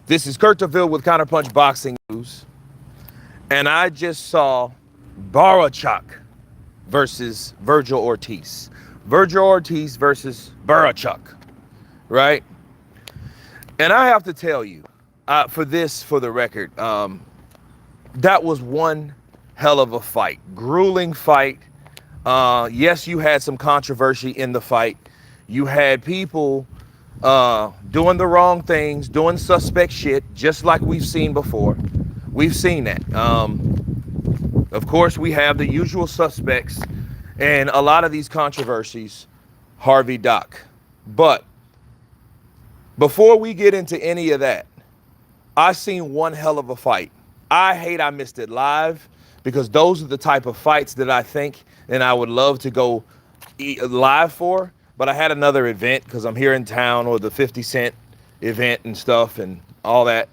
This is Kurt DeVille with Counterpunch Boxing News. And I just saw Bohachuk versus Vergil Ortiz. Vergil Ortiz versus Bohachuk, right? And I have to tell you, for the record, that was one hell of a fight. Grueling fight. Yes, you had some controversy in the fight. You had people doing the wrong things, doing suspect shit, just like we've seen before. We've seen that. Of course, we have the usual suspects and a lot of these controversies, Harvey Doc. But before we get into any of that, I seen one hell of a fight. I missed it live, because those are the type of fights that I think and I would love to go live for. But I had another event because I'm here in town, or the 50 Cent event and stuff and all that.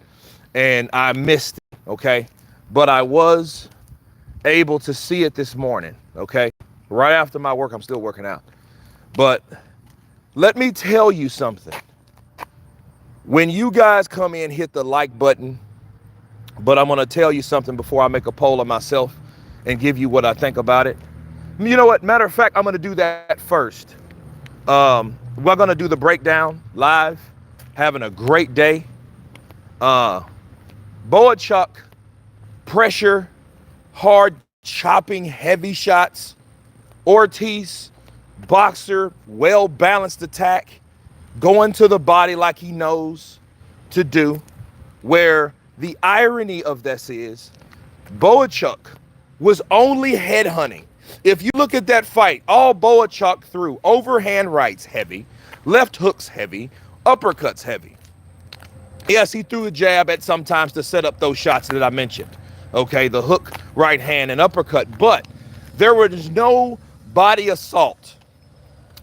And I missed it, okay? But I was able to see it this morning, okay? Right after my work, I'm still working out. But let me tell you something. When you guys come in, hit the like button. But I'm going to tell you something before I make a poll of myself and give you what I think about it. You know what? Matter of fact, I'm going to do that first. We're going to do the breakdown live. Having a great day. Bohachuk, pressure, hard chopping, heavy shots. Ortiz, boxer, well-balanced attack, going to the body like he knows to do. Where the irony of this is, Bohachuk was only headhunting. If you look at that fight, all Bohachuk threw: overhand rights heavy, left hooks heavy, uppercuts heavy. Yes, he threw a jab at sometimes to set up those shots that I mentioned. Okay, the hook, right hand, and uppercut. But there was no body assault.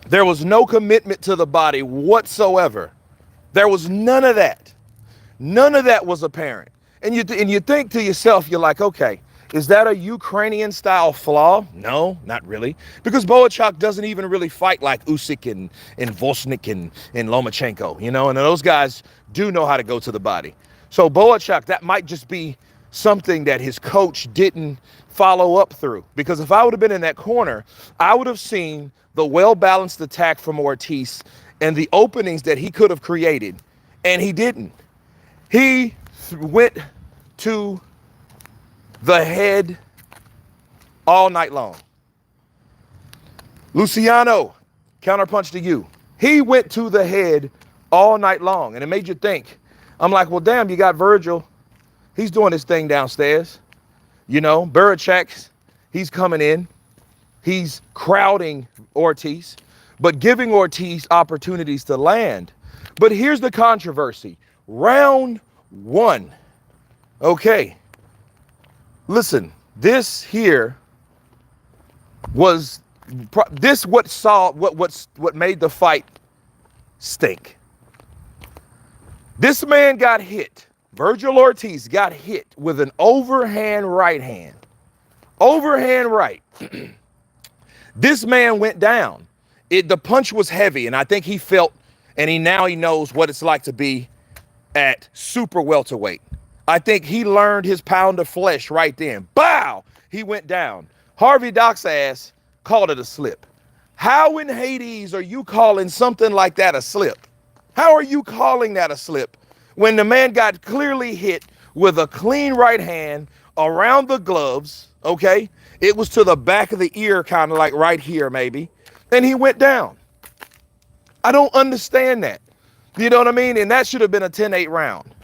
There was no commitment to the body whatsoever. There was none of that. None of that was apparent. And you think to yourself, you're like, okay, is that a Ukrainian style flaw? No, not really. Because Bohachuk doesn't even really fight like Usyk and Volchnik and Lomachenko, you know, and those guys do know how to go to the body. So Bohachuk, that might just be something that his coach didn't follow up through. Because if I would have been in that corner, I would have seen the well-balanced attack from Ortiz and the openings that he could have created, and he didn't. He went to the head all night long. Luciano, counterpunch to you. He went to the head all night long, and it made you think. I'm like, well, damn, you got Vergil. He's doing his thing downstairs. You know, Bohachuk, he's coming in. He's crowding Ortiz, but giving Ortiz opportunities to land. But here's the controversy. Round one. Okay. Listen, this here was what made the fight stink. This man got hit. Vergil Ortiz got hit with an overhand right hand. Overhand right. This man went down. The punch was heavy, and I think he felt, and he knows what it's like to be at super welterweight. I think he learned his pound of flesh right then. Bow! He went down. Harvey Doc's ass called it a slip. How in Hades are you calling something like that a slip? How are you calling that a slip when the man got clearly hit with a clean right hand around the gloves, okay? It was to the back of the ear, kind of like right here maybe, and he went down. I don't understand that. You know what I mean? And that should have been a 10-8 round,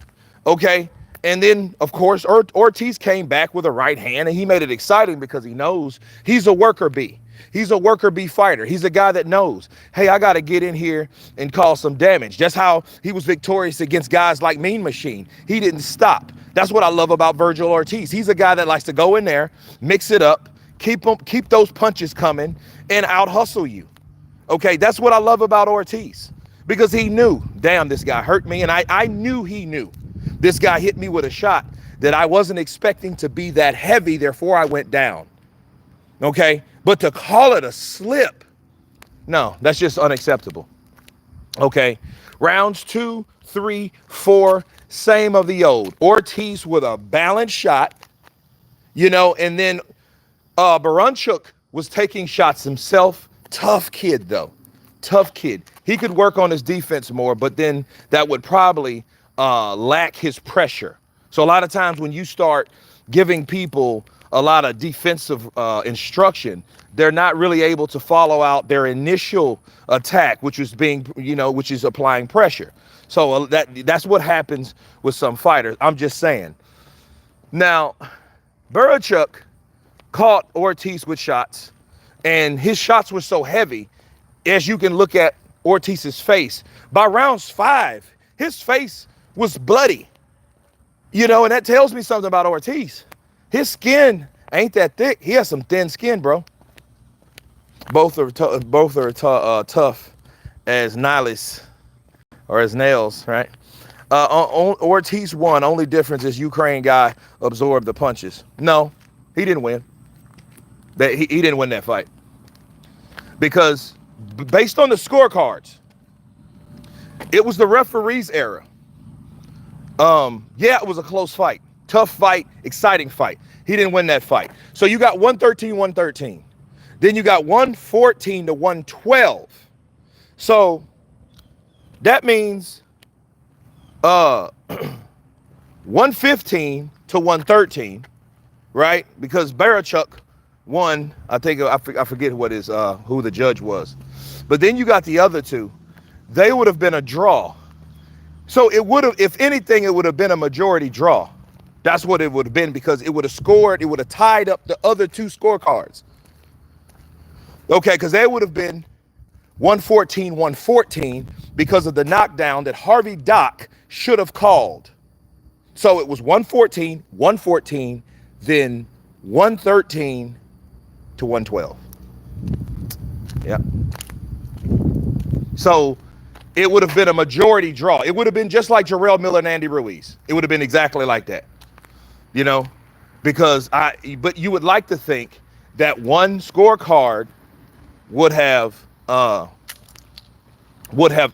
okay? And then, of course, Ortiz came back with a right hand, and he made it exciting because he knows he's a worker bee. He's a worker bee fighter. He's a guy that knows, hey, I got to get in here and cause some damage. That's how he was victorious against guys like Mean Machine. He didn't stop. That's what I love about Vergil Ortiz. He's a guy that likes to go in there, mix it up, keep those punches coming, and out-hustle you. Okay, that's what I love about Ortiz. Because he knew, damn, this guy hurt me, and I knew he knew. This guy hit me with a shot that I wasn't expecting to be that heavy, therefore I went down. Okay? But to call it a slip, no, that's just unacceptable. Okay? Rounds 2, 3, 4, same of the old. Ortiz with a balanced shot, you know, and then Bohachuk was taking shots himself. Tough kid, though. Tough kid. He could work on his defense more, but then that would probably lack his pressure. So a lot of times when you start giving people a lot of defensive instruction, they're not really able to follow out their initial attack, which is being, you know, which is applying pressure. So that's what happens with some fighters. I'm just saying. Now, Bohachuk caught Ortiz with shots, and his shots were so heavy, as you can look at Ortiz's face. By rounds 5, his face was bloody. You know, and that tells me something about Ortiz. His skin ain't that thick. He has some thin skin, bro. Both are tough as Nihilus or as nails, right? Ortiz won. Only difference is Ukraine guy absorbed the punches. No, he didn't win. He didn't win that fight. Because based on the scorecards, it was the referee's error. Yeah, it was a close fight. Tough fight, exciting fight. He didn't win that fight. So you got 113-113. Then you got 114-112. So that means 115-113, right? Because Bohachuk won. I forget who the judge was. But then you got the other two. They would have been a draw. So it would have, if anything, it would have been a majority draw. That's what it would have been, because it would have scored, it would have tied up the other two scorecards. Okay, because they would have been 114-114 because of the knockdown that Harvey Dock should have called. So it was 114-114, then 113-112. Yeah. So it would have been a majority draw. It would have been just like Jarrell Miller and Andy Ruiz. It would have been exactly like that. You know, because but you would like to think that one scorecard would have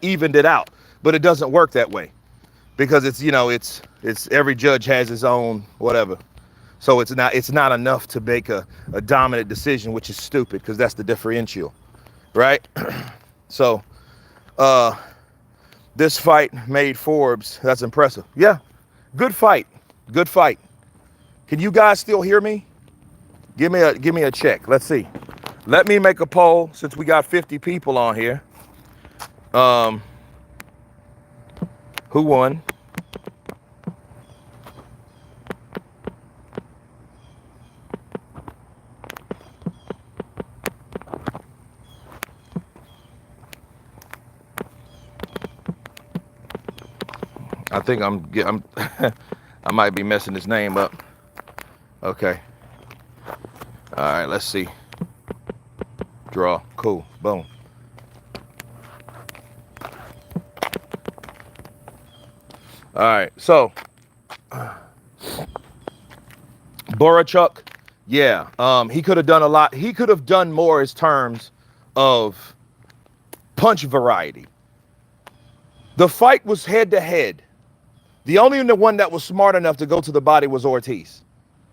evened it out, but it doesn't work that way, because it's, you know, it's every judge has his own whatever. So it's not enough to make a dominant decision, which is stupid, because that's the differential, right? So this fight made Forbes. That's impressive. Yeah, good fight. Good fight. Can you guys still hear me? Give me a check. Let's see. Let me make a poll, since we got 50 people on here. Who won? I think I'm I might be messing his name up. Okay. All right, let's see. Draw. Cool. Boom. All right. So Bohachuk, yeah, he could have done a lot. He could have done more in terms of punch variety. The fight was head to head. The only one that was smart enough to go to the body was Ortiz.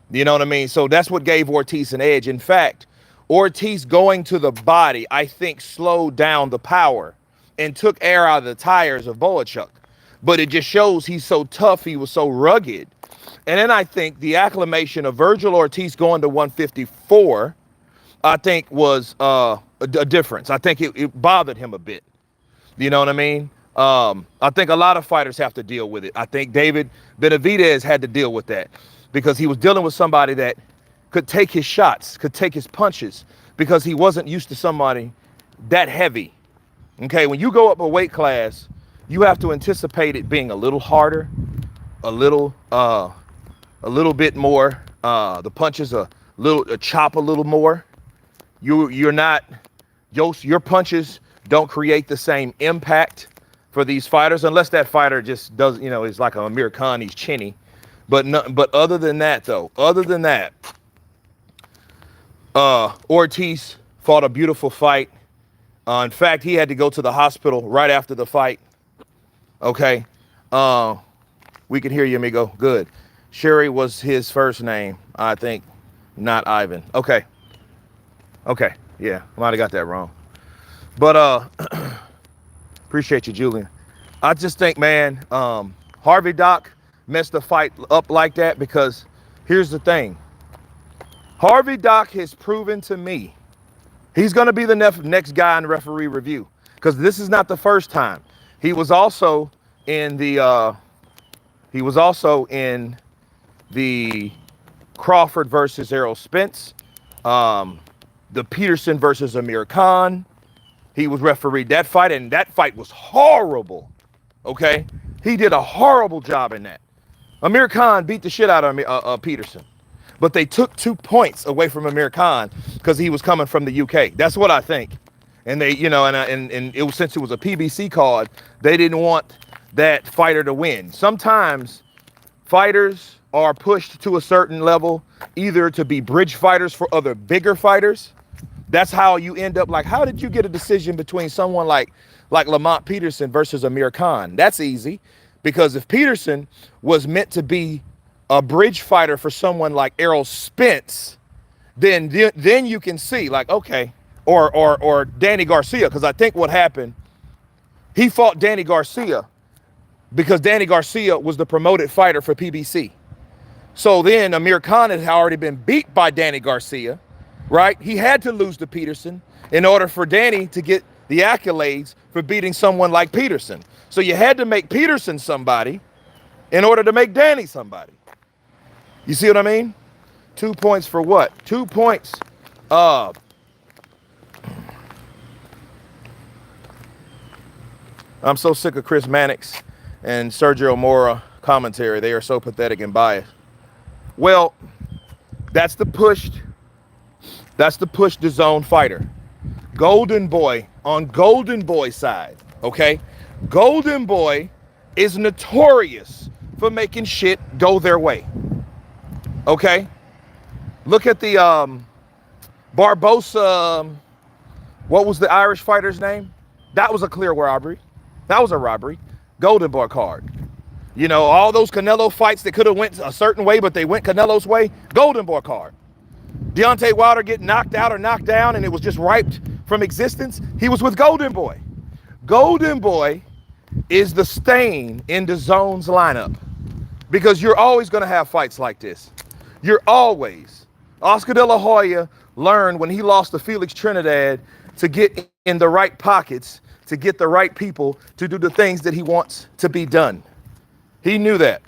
You know what I mean? So that's what gave Ortiz an edge. In fact, Ortiz going to the body, I think, slowed down the power and took air out of the tires of Bohachuk. But it just shows he's so tough, he was so rugged. And then I think the acclamation of Vergil Ortiz going to 154, I think, was a difference. I think it bothered him a bit. You know what I mean? I think a lot of fighters have to deal with it. I think David Benavidez had to deal with that, because he was dealing with somebody that could take his shots, could take his punches, because he wasn't used to somebody that heavy. Okay, when you go up a weight class, you have to anticipate it being a little harder, a little bit more. The punches a chop a little more. Your punches don't create the same impact for these fighters, unless that fighter just does, you know, is like a Amir Khan, he's chinny. But other than that, Ortiz fought a beautiful fight. In fact, he had to go to the hospital right after the fight. Okay. We can hear you, amigo. Good. Sherry was his first name, I think, not Ivan. Okay. Okay. Yeah, I might have got that wrong. But appreciate you, Julian. I just think, man, Harvey Doc messed the fight up like that because here's the thing. Harvey Doc has proven to me he's going to be the next guy in referee review because this is not the first time. He was also in the Crawford versus Errol Spence, the Peterson versus Amir Khan. He was refereed that fight, and that fight was horrible. Okay, he did a horrible job in that. Amir Khan beat the shit out of Peterson, but they took 2 points away from Amir Khan because he was coming from the UK. That's what I think. And they, you know, and it was, since it was a PBC card, they didn't want that fighter to win. Sometimes fighters are pushed to a certain level, either to be bridge fighters for other bigger fighters. That's how you end up. Like, how did you get a decision between someone like Lamont Peterson versus Amir Khan? That's easy, because if Peterson was meant to be a bridge fighter for someone like Errol Spence, then you can see, like, okay, or Danny Garcia, because I think what happened, he fought Danny Garcia because Danny Garcia was the promoted fighter for PBC. So then Amir Khan had already been beat by Danny Garcia, right? He had to lose to Peterson in order for Danny to get the accolades for beating someone like Peterson. So you had to make Peterson somebody in order to make Danny somebody. You see what I mean? 2 points for what? 2 points. I'm so sick of Chris Mannix and Sergio Mora commentary. They are so pathetic and biased. Well, that's the pushed the zone fighter. Golden Boy on Golden Boy's side, okay? Golden Boy is notorious for making shit go their way, okay? Look at the Barbosa, what was the Irish fighter's name? That was a clear robbery. That was a robbery. Golden Boy card. You know, all those Canelo fights that could have went a certain way, but they went Canelo's way, Golden Boy card. Deontay Wilder getting knocked out or knocked down and it was just wiped from existence, he was with Golden Boy. Golden Boy is the stain in the zone's lineup, because you're always going to have fights like this. You're always. Oscar De La Hoya learned when he lost to Felix Trinidad to get in the right pockets, to get the right people to do the things that he wants to be done. He knew that.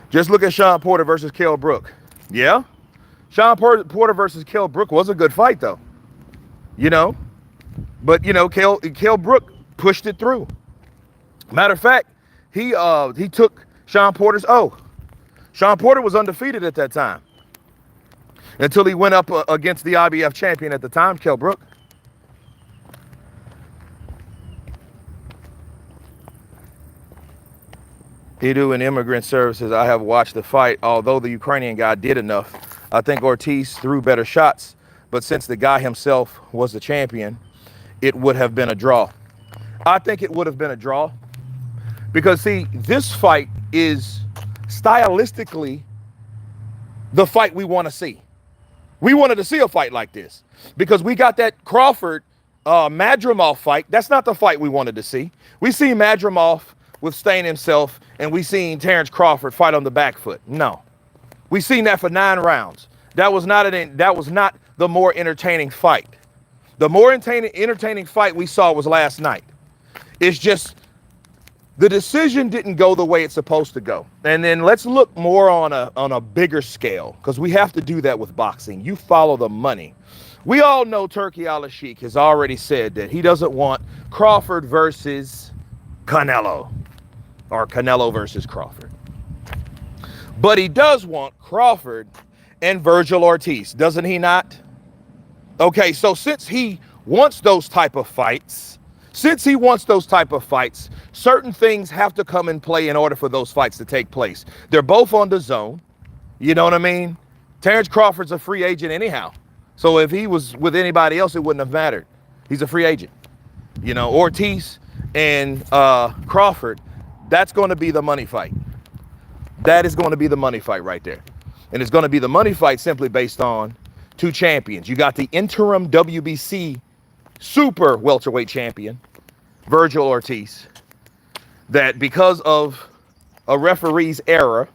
Just look at Sean Porter versus Kell Brook. Yeah? Sean Porter versus Kell Brook was a good fight, though. You know? But, you know, Kell Brook pushed it through. Matter of fact, he took Sean Porter's O. Sean Porter was undefeated at that time, until he went up against the IBF champion at the time, Kell Brook. Hidu and Immigrant Services, I have watched the fight. Although the Ukrainian guy did enough, I think Ortiz threw better shots. But since the guy himself was the champion, it would have been a draw. I think it would have been a draw. Because, see, this fight is stylistically the fight we want to see. We wanted to see a fight like this because we got that Crawford Madrimov fight. That's not the fight we wanted to see. We see Madrimov withstand himself, and we seen Terrence Crawford fight on the back foot. No, we seen that for 9 rounds. That was not the more entertaining fight. The more entertaining fight we saw was last night. It's just the decision didn't go the way it's supposed to go. And then let's look more on a bigger scale, because we have to do that with boxing. You follow the money. We all know Turki Al-Sheikh has already said that he doesn't want Crawford versus Canelo, or Canelo versus Crawford. But he does want Crawford and Vergil Ortiz, doesn't he not? Okay, so since he wants those type of fights, certain things have to come in play in order for those fights to take place. They're both on the zone. You know what I mean? Terrence Crawford's a free agent anyhow. So if he was with anybody else, it wouldn't have mattered. He's a free agent. You know, Ortiz and Crawford, that's going to be the money fight. That is going to be the money fight right there. And it's going to be the money fight simply based on two champions. You got the interim WBC super welterweight champion, Vergil Ortiz, that because of a referee's error,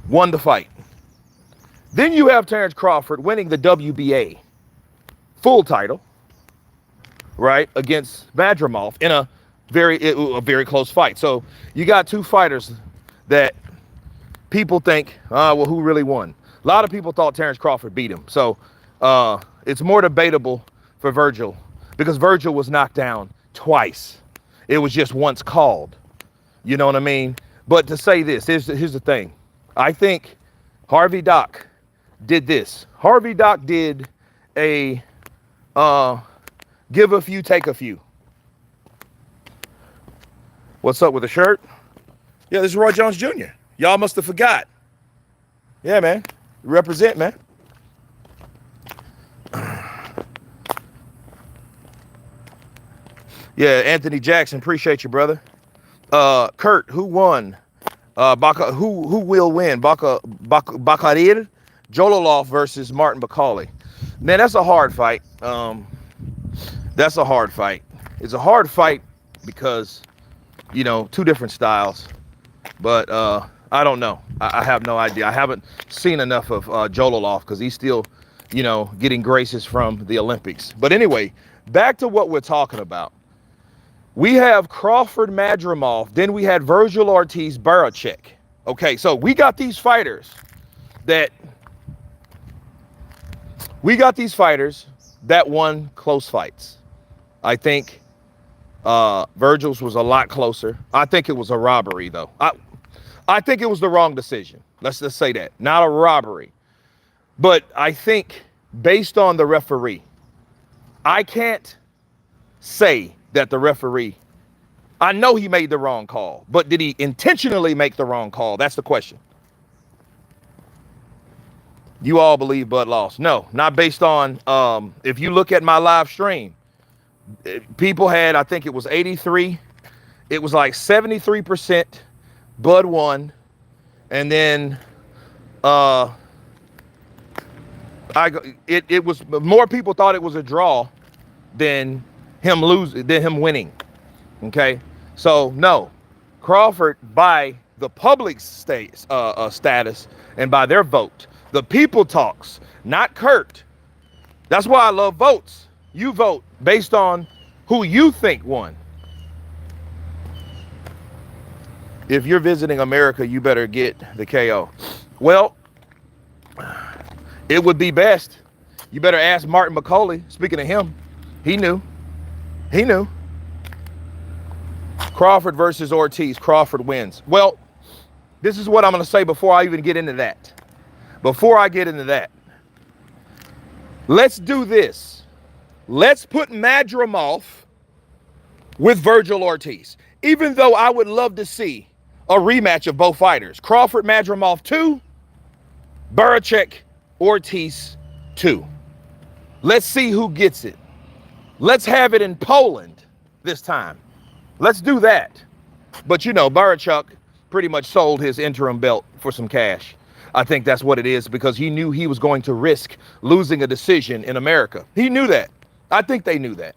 won the fight. Then you have Terence Crawford winning the WBA full title, right, against Madrimov in a very close fight. So you got two fighters that people think, well, who really won? A lot of people thought Terence Crawford beat him. So it's more debatable for Vergil because Vergil was knocked down twice. It was just once called. You know what I mean? But to say this, here's the thing. I think Harvey Dock did this. Harvey Dock did a give a few, take a few. What's up with the shirt? Yeah, this is Roy Jones Jr. Y'all must have forgot. Yeah, man. Represent, man. Yeah, Anthony Jackson, appreciate you, brother. Kurt, who won? Who will win? Bakarir Jololov versus Martin McCauley. Man, that's a hard fight. That's a hard fight. It's a hard fight because, you know, two different styles. But I don't know. I have no idea. I haven't seen enough of Jololov because he's still, you know, getting graces from the Olympics. But anyway, back to what we're talking about. We have Crawford Madrimov. Then we had Vergil Ortiz Bohachuk. Okay, so we got these fighters that won close fights. I think Vergil's was a lot closer. I think it was a robbery, though. I think it was the wrong decision. Let's just say that. Not a robbery. But I think based on the referee, I can't say that the referee, I know he made the wrong call, but did he intentionally make the wrong call? That's the question. You all believe Bud lost. No, not based on, if you look at my live stream, people had, I think it was 83. It was like 73% Bud won. And then it was more people thought it was a draw than him winning. Okay. So no, Crawford by the public's status and by their vote, the people talks, not Kurt. That's why I love votes. You vote based on who you think won. If you're visiting America, you better get the KO. Well, it would be best. You better ask Martin McCauley. Speaking of him, he knew. He knew. Crawford versus Ortiz. Crawford wins. Well, this is what I'm going to say before I even get into that. Before I get into that, let's do this. Let's put Madrimov with Vergil Ortiz. Even though I would love to see a rematch of both fighters. Crawford Madrimov 2, Bohachuk Ortiz 2. Let's see who gets it. Let's have it in Poland this time. Let's do that. But you know, Bohachuk pretty much sold his interim belt for some cash. I think that's what it is, because he knew he was going to risk losing a decision in America. He knew that. I think they knew that.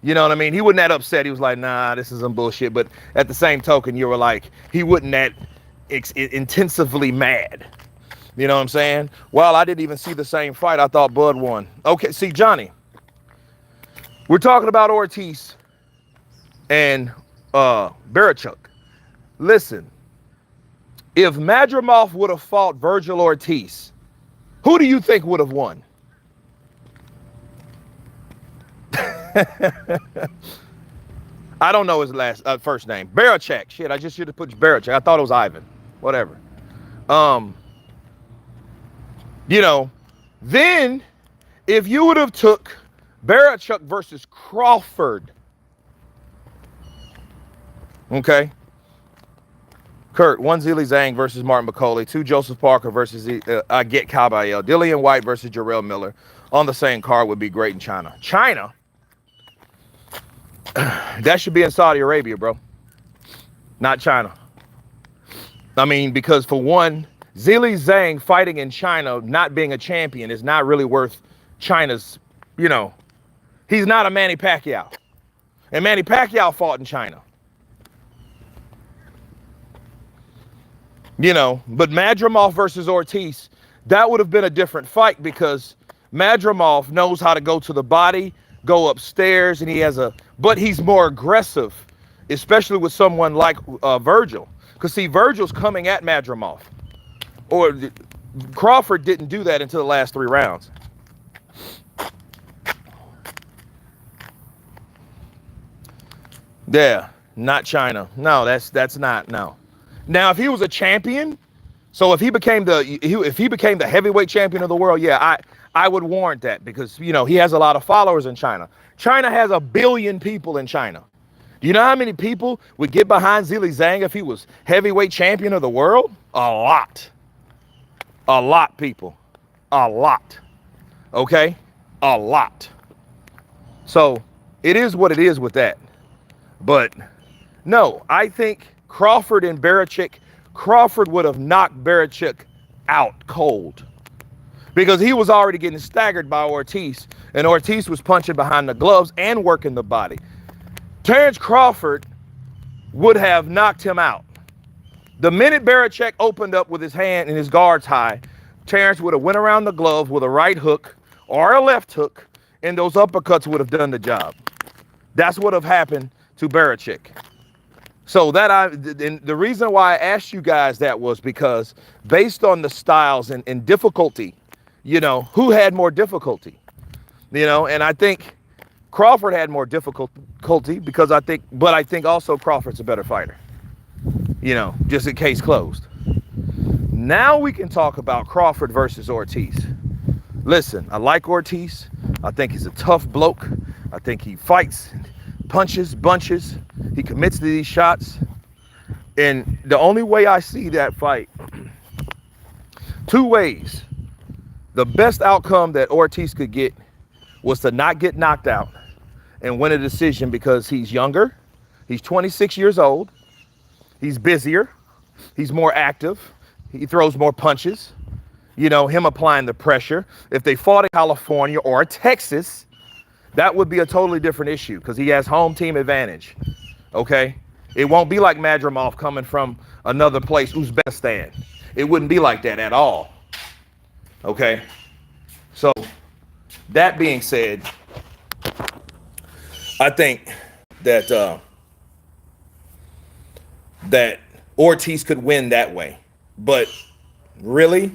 You know what I mean? He wasn't that upset. He was like, nah, this is some bullshit. But at the same token, you were like, he wasn't that intensively mad. You know what I'm saying? Well, I didn't even see the same fight. I thought Bud won. Okay, see, Johnny, we're talking about Ortiz and Bohachuk. Listen, if Madrimov would have fought Vergil Ortiz, who do you think would have won? I don't know his first name. Bohachuk. Shit, I just should have put Bohachuk. I thought it was Ivan. Whatever. You know, then if you would have took Bohachuk versus Crawford, okay. Kurt, 1 Zili Zhang versus Martin McCauley, 2 Joseph Parker versus I get Caballero, Dillian White versus Jarrell Miller on the same card would be great in China. China? That should be in Saudi Arabia, bro, not China. I mean, because for one, Zhilei Zhang fighting in China, not being a champion, is not really worth China's, you know, he's not a Manny Pacquiao. And Manny Pacquiao fought in China. You know, but Madrimov versus Ortiz, that would have been a different fight because Madrimov knows how to go to the body, go upstairs, and he has but he's more aggressive, especially with someone like Vergil. Because see, Vergil's coming at Madrimov. Or Crawford didn't do that until the last 3 rounds. Yeah, not China. No, that's not, no. Now, if he was a champion, so if he became the heavyweight champion of the world, yeah, I would warrant that because, you know, he has a lot of followers in China. China has 1 billion people in China. Do you know how many people would get behind Zhilei Zhang if he was heavyweight champion of the world? A lot. A lot, people. A lot. Okay? A lot. So it is what it is with that. But no, I think Crawford and Bohachuk, Crawford would have knocked Bohachuk out cold because he was already getting staggered by Ortiz, and Ortiz was punching behind the gloves and working the body. Terence Crawford would have knocked him out. The minute Bohachuk opened up with his hand and his guards high, Terence would have went around the glove with a right hook or a left hook, and those uppercuts would have done the job. That's what have happened to Bohachuk. So and the reason why I asked you guys that was because based on the styles and difficulty, you know, who had more difficulty? You know, and I think Crawford had more difficulty because I think also Crawford's a better fighter. You know, just in case closed. Now we can talk about Crawford versus Ortiz. Listen, I like Ortiz. I think he's a tough bloke. I think he fights, punches, bunches. He commits to these shots. And the only way I see that fight, 2 ways. The best outcome that Ortiz could get was to not get knocked out and win a decision because he's younger. He's 26 years old. He's busier. He's more active. He throws more punches. You know, him applying the pressure. If they fought in California or Texas, that would be a totally different issue because he has home team advantage. Okay? It won't be like Madrimov coming from another place, Uzbekistan. It wouldn't be like that at all. Okay? So, that being said, I think that that Ortiz could win that way. But really,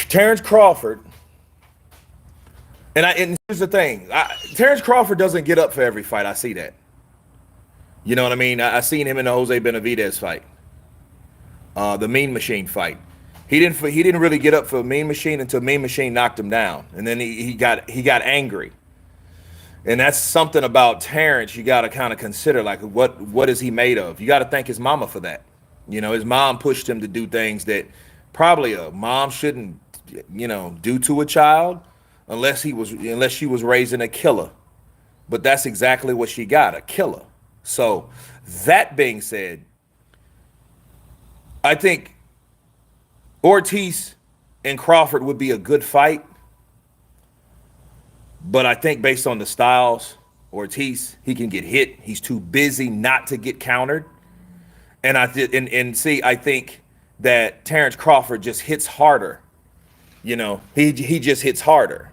Terence Crawford, and here's the thing, Terence Crawford doesn't get up for every fight. I see that. You know what I mean? I seen him in the Jose Benavidez fight, the Mean Machine fight. He didn't really get up for Mean Machine until Mean Machine knocked him down, and then he got angry. And that's something about Terence you got to kind of consider, like what is he made of? You got to thank his mama for that. You know, his mom pushed him to do things that probably a mom shouldn't, you know, do to a child unless she was raising a killer. But that's exactly what she got, a killer. So that being said, I think Ortiz and Crawford would be a good fight. But I think based on the styles, Ortiz, he can get hit. He's too busy not to get countered. And I think that Terence Crawford just hits harder. You know, he just hits harder.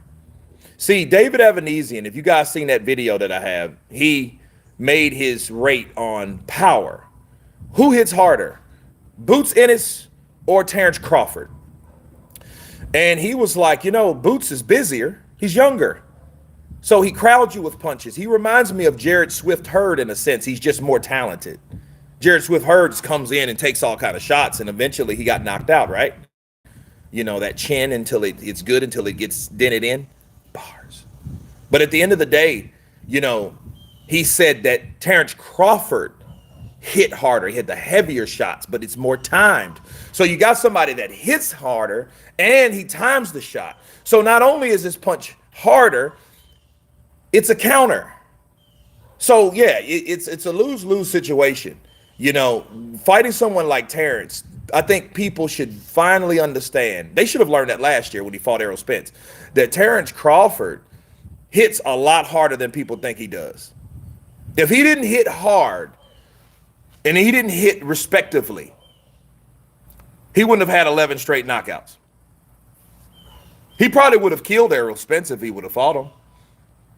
See, David Evanesian, if you guys seen that video that I have, he made his rate on power. Who hits harder? Boots Ennis or Terence Crawford? And he was like, you know, Boots is busier. He's younger. So he crowds you with punches. He reminds me of Jared Swift Hurd in a sense. He's just more talented. Jared Swift Hurd comes in and takes all kind of shots, and eventually he got knocked out, right? You know, that chin until it's good, until it gets dented in. Bars. But at the end of the day, you know, he said that Terence Crawford hit harder. He had the heavier shots, but it's more timed. So you got somebody that hits harder, and he times the shot. So not only is this punch harder, It's a counter. So yeah, it's a lose-lose situation. You know, fighting someone like Terrence, I think people should finally understand. They should have learned that last year when he fought Errol Spence, that Terrence Crawford hits a lot harder than people think he does. If he didn't hit hard and he didn't hit respectively, he wouldn't have had 11 straight knockouts. He probably would have killed Errol Spence if he would have fought him.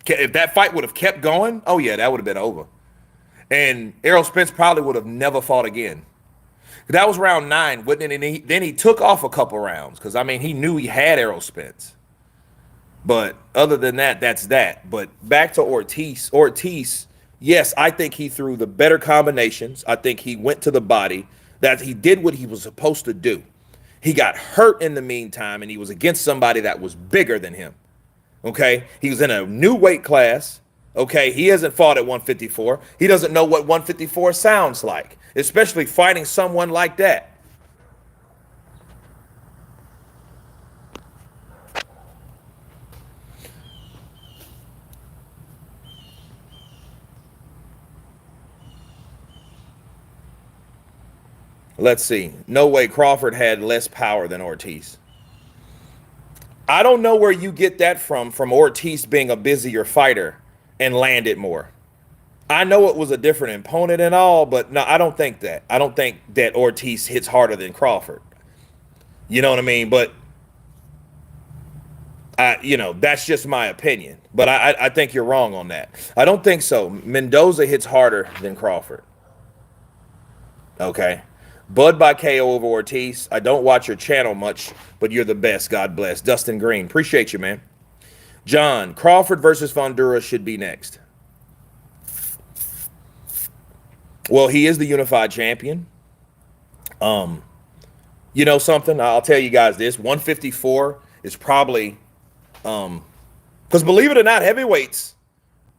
If that fight would have kept going, oh yeah, that would have been over. And Errol Spence probably would have never fought again. That was round 9, wasn't it? And then he took off a couple rounds because, I mean, he knew he had Errol Spence. But other than that, that's that. But back to Ortiz. Ortiz, yes, I think he threw the better combinations. I think he went to the body, that he did what he was supposed to do. He got hurt in the meantime, and he was against somebody that was bigger than him. Okay, he was in a new weight class. Okay, he hasn't fought at 154. He doesn't know what 154 sounds like, especially fighting someone like that. Let's see. No way Crawford had less power than Ortiz. I don't know where you get that from Ortiz being a busier fighter and landed more. I know it was a different opponent and all, but no, I don't think that. I don't think that Ortiz hits harder than Crawford. You know what I mean? But, that's just my opinion. But I think you're wrong on that. I don't think so. Mendoza hits harder than Crawford. Okay. Bud by KO over Ortiz. I don't watch your channel much, but you're the best. God bless. Dustin Green. Appreciate you, man. John, Crawford versus Fundora should be next. Well, he is the unified champion. You know something? I'll tell you guys this. 154 is probably, because believe it or not, heavyweights,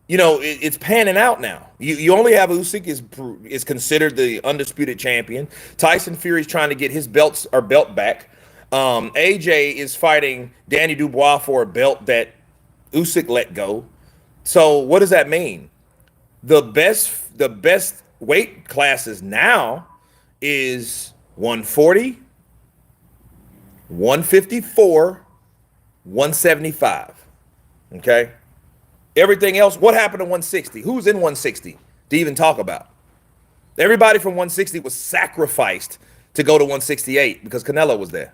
it's panning out now. You only have Usyk is considered the undisputed champion. Tyson Fury's trying to get his belt back. AJ is fighting Danny Dubois for a belt that Usyk let go. So what does that mean? The best weight classes now is 140, 154, 175. Okay? Everything else, what happened to 160? Who's in 160 to even talk about? Everybody from 160 was sacrificed to go to 168 because Canelo was there.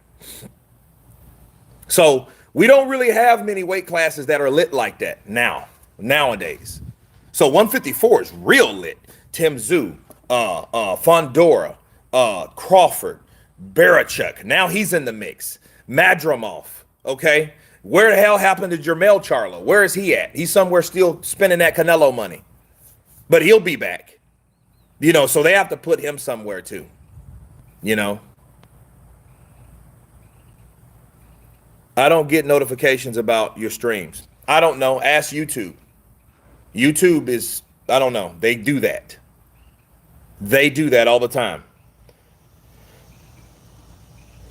So we don't really have many weight classes that are lit like that nowadays. So 154 is real lit. Tim Tszyu, Fundora, Crawford, Bohachuk. Now he's in the mix. Madrimov, okay? Where the hell happened to Jermell Charlo? Where is he at? He's somewhere still spending that Canelo money. But he'll be back. So they have to put him somewhere too. I don't get notifications about your streams. I don't know. Ask YouTube. YouTube is, I don't know. They do that. They do that all the time.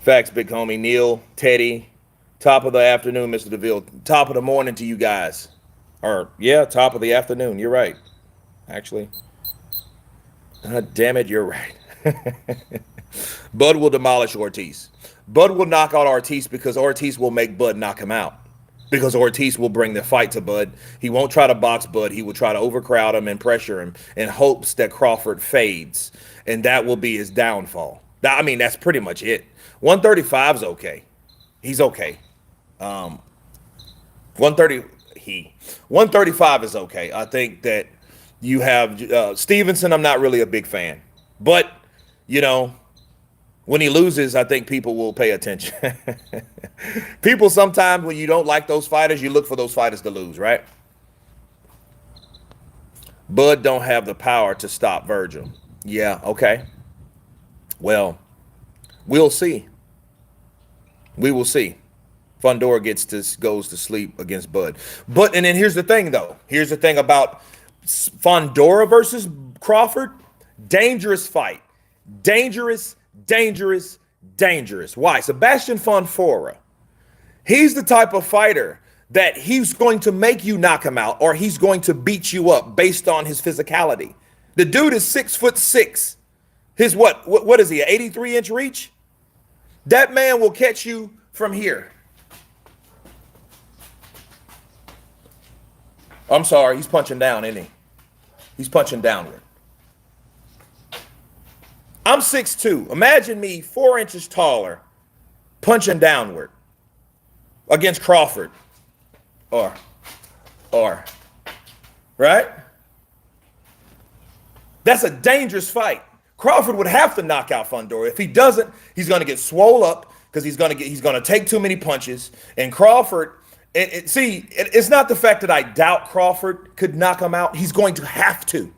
Facts, big homie. Neil, Teddy. Top of the afternoon, Mr. DeVille. Top of the morning to you guys. Or, yeah, top of the afternoon. You're right. Actually. Damn it, you're right. Bud will demolish Ortiz. Bud will knock out Ortiz because Ortiz will make Bud knock him out. Because Ortiz will bring the fight to Bud. He won't try to box Bud. He will try to overcrowd him and pressure him in hopes that Crawford fades. And that will be his downfall. I mean, that's pretty much it. 135 is okay. He's okay. 135 is okay. I think that you have Stevenson. I'm not really a big fan, but when he loses, I think people will pay attention. People sometimes, when you don't like those fighters, you look for those fighters to lose, right? Bud don't have the power to stop Vergil. Yeah, okay. Well, we'll see. We will see. Fundora goes to sleep against Bud. And then here's the thing, though. Here's the thing about Fundora versus Crawford. Dangerous fight. Dangerous. Why? Sebastian Fundora. He's the type of fighter that he's going to make you knock him out or he's going to beat you up based on his physicality. The dude is 6'6". His what is he, an 83-inch reach? That man will catch you from here. I'm sorry, he's punching down, isn't he? He's punching downward. I'm 6'2". Imagine me 4 inches taller, punching downward against Crawford. Or, right? That's a dangerous fight. Crawford would have to knock out Fundora. If he doesn't, he's going to get swole up because he's going to take too many punches. And Crawford, it's not the fact that I doubt Crawford could knock him out. He's going to have to.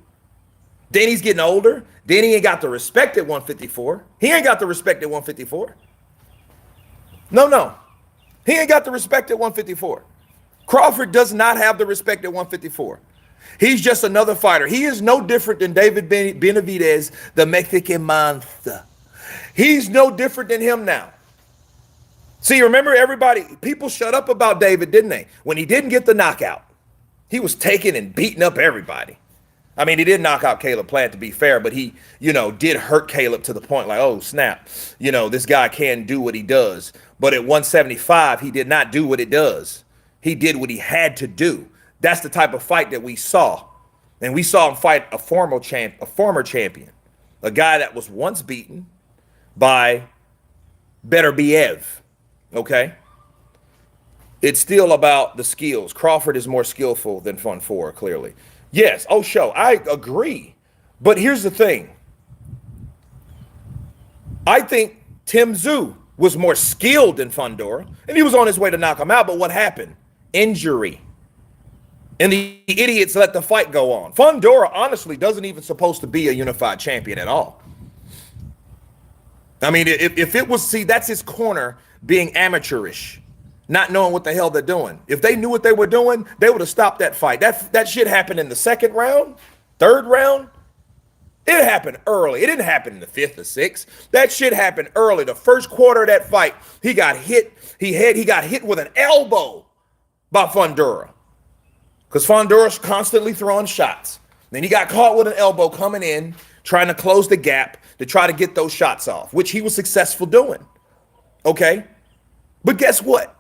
Then he's getting older. Then he ain't got the respect at 154. He ain't got the respect at 154. No. He ain't got the respect at 154. Crawford does not have the respect at 154. He's just another fighter. He is no different than David Benavidez, the Mexican monster. He's no different than him now. See, remember people shut up about David, didn't they? When he didn't get the knockout, he was taking and beating up everybody. I mean, he did knock out Caleb Plant, to be fair, but he, did hurt Caleb to the point like, oh, snap. This guy can do what he does. But at 175, he did not do what it does. He did what he had to do. That's the type of fight that we saw. And we saw him fight a former champion, a guy that was once beaten by Beterbiev. Okay? It's still about the skills. Crawford is more skillful than Fundora, clearly. Yes, I agree. But here's the thing. I think Tim Tszyu was more skilled than Fundora, and he was on his way to knock him out, but what happened? Injury. And the idiots let the fight go on. Fundora honestly doesn't even supposed to be a unified champion at all. I mean, if it was, that's his corner being amateurish, not knowing what the hell they're doing. If they knew what they were doing, they would have stopped that fight. That shit happened in the second round, third round. It happened early. It didn't happen in the fifth or sixth. That shit happened early. The first quarter of that fight, he got hit. He got hit with an elbow by Fundora. Because Fundora's constantly throwing shots. Then he got caught with an elbow coming in, trying to close the gap to try to get those shots off, which he was successful doing. Okay? But guess what?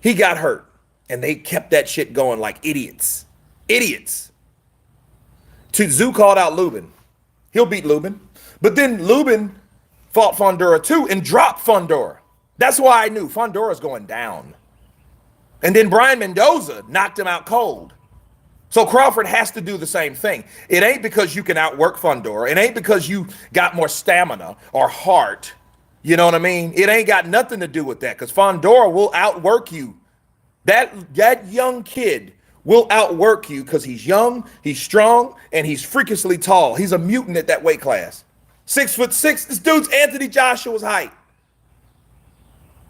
He got hurt. And they kept that shit going like idiots. Idiots. Tszyu called out Lubin. He'll beat Lubin. But then Lubin fought Fundora too and dropped Fundora. That's why I knew Fundora's going down. And then Brian Mendoza knocked him out cold. So Crawford has to do the same thing. It ain't because you can outwork Fundora. It ain't because you got more stamina or heart. You know what I mean? It ain't got nothing to do with that, because Fundora will outwork you. That young kid will outwork you because he's young, he's strong, and he's freakishly tall. He's a mutant at that weight class. 6'6". This dude's Anthony Joshua's height.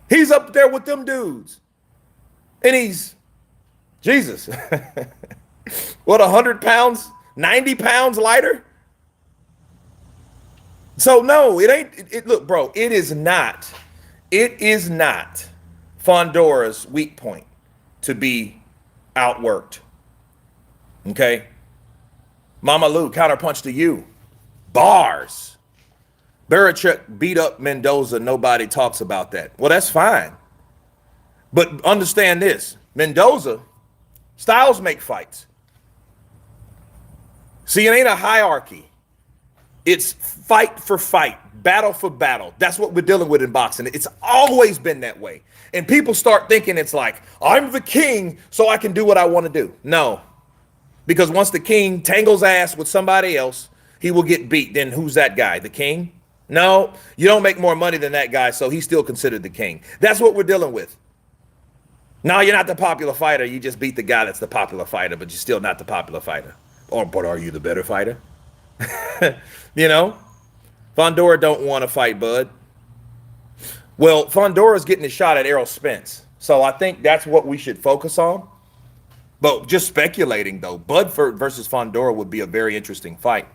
He's up there with them dudes. And he's, Jesus, what, 100 pounds, 90 pounds lighter? So no, it ain't, look, bro, it is not Fundora's weak point to be outworked. Okay? Mama Lou, counterpunch to you. Bars. Bohachuk beat up Mendoza. Nobody talks about that. Well, that's fine. But understand this. Mendoza, styles make fights. See, it ain't a hierarchy. It's fight for fight, battle for battle. That's what we're dealing with in boxing. It's always been that way. And people start thinking it's like, I'm the king, so I can do what I want to do. No. Because once the king tangles ass with somebody else, he will get beat. Then who's that guy? The king? No, you don't make more money than that guy, so he's still considered the king. That's what we're dealing with. No, you're not the popular fighter. You just beat the guy that's the popular fighter, but you're still not the popular fighter. But are you the better fighter? You know? Fundora don't want to fight Bud. Well, Fundora's getting a shot at Errol Spence. So I think that's what we should focus on. But just speculating, though, Bud versus Fundora would be a very interesting fight,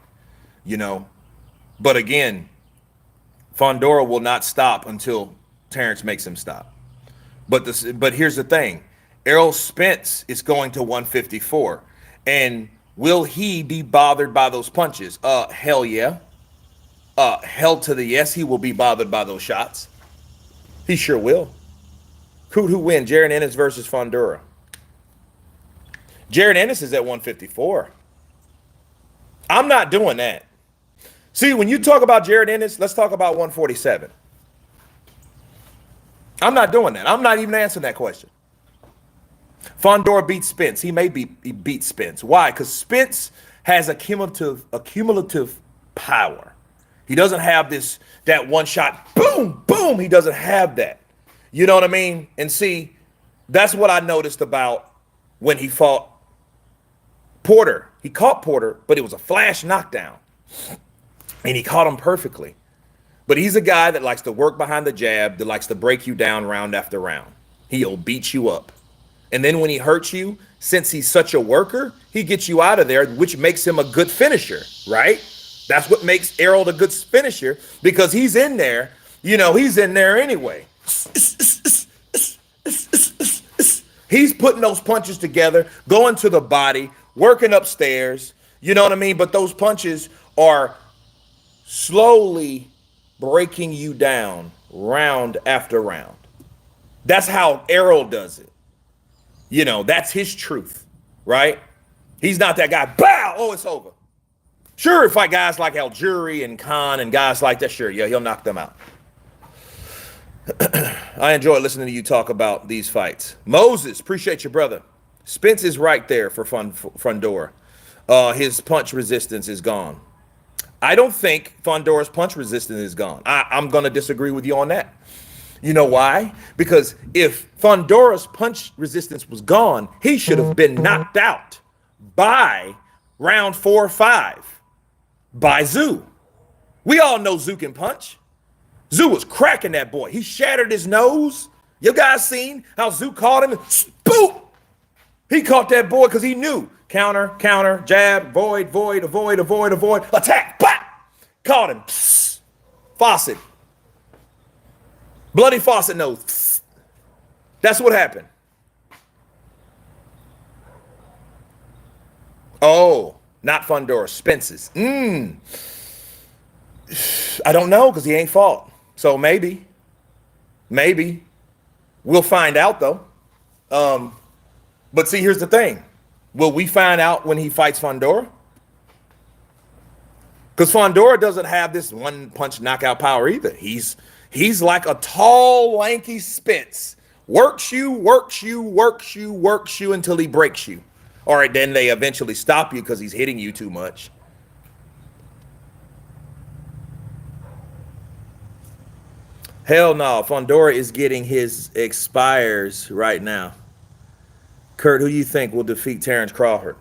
you know. But again, Fundora will not stop until Terrence makes him stop. But here's the thing. Errol Spence is going to 154. And will he be bothered by those punches? Hell yeah. Hell to the yes, he will be bothered by those shots. He sure will. Who win? Jared Ennis versus Fundora. Jared Ennis is at 154. I'm not doing that. See, when you talk about Jared Ennis, let's talk about 147. I'm not doing that. I'm not even answering that question. Fundora beats Spence. He beat Spence. Why? Because Spence has a cumulative power. He doesn't have that one shot, boom, boom. He doesn't have that. You know what I mean? And see, that's what I noticed about when he fought Porter. He caught Porter, but it was a flash knockdown. And he caught him perfectly. But he's a guy that likes to work behind the jab, that likes to break you down round after round. He'll beat you up. And then when he hurts you, since he's such a worker, he gets you out of there, which makes him a good finisher, right? That's what makes Errol a good finisher, because he's in there. You know, he's in there anyway. He's putting those punches together, going to the body, working upstairs. You know what I mean? But those punches are slowly breaking you down round after round. That's how Errol does it. You know, that's his truth, right? He's not that guy. Bow! Oh, it's over. Sure, if fight guys like Algieri and Khan and guys like that, sure, yeah, he'll knock them out. I enjoy listening to you talk about these fights. Moses, appreciate you, brother. Spence is right there for Fundora. His punch resistance is gone. I don't think Fundora's punch resistance is gone. I'm going to disagree with you on that. You know why? Because if Fundora's punch resistance was gone, he should have been knocked out by round 4 or 5 by Zoo. We all know Zoo can punch. Zoo was cracking that boy. He shattered his nose. You guys seen how Zoo caught him? Boop! He caught that boy because he knew. Counter, counter, jab, void, avoid, attack, bop! Caught him. Psst. Faucet. Bloody Faucet nose. Psst. That's what happened. Oh, not Fundora, Spence's. I don't know because he ain't fought. So maybe. We'll find out though. But see, here's the thing. Will we find out when he fights Fundora? Because Fundora doesn't have this one punch knockout power either. He's like a tall, lanky Spence. Works you until he breaks you. All right, then they eventually stop you because he's hitting you too much. Hell no, Fundora is getting his expires right now. Kurt, who do you think will defeat Terrence Crawford?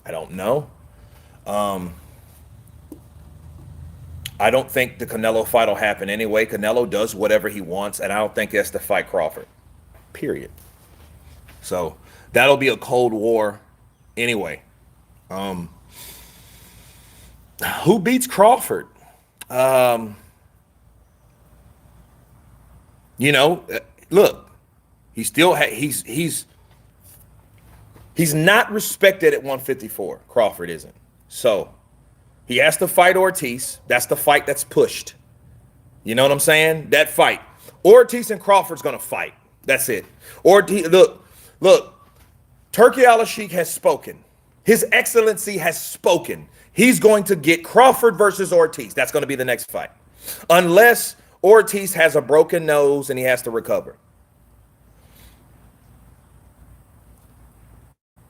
I don't know. I don't think the Canelo fight will happen anyway. Canelo does whatever he wants, and I don't think he has to fight Crawford. Period. So that'll be a cold war anyway. Who beats Crawford? You know, look, he still he's not respected at 154. Crawford isn't. So he has to fight Ortiz. That's the fight that's pushed. You know what I'm saying? That fight. Ortiz and Crawford's gonna fight. That's it. Ortiz, look, Turki Al-Sheikh has spoken. His Excellency has spoken. He's going to get Crawford versus Ortiz. That's going to be the next fight. Unless Ortiz has a broken nose and he has to recover.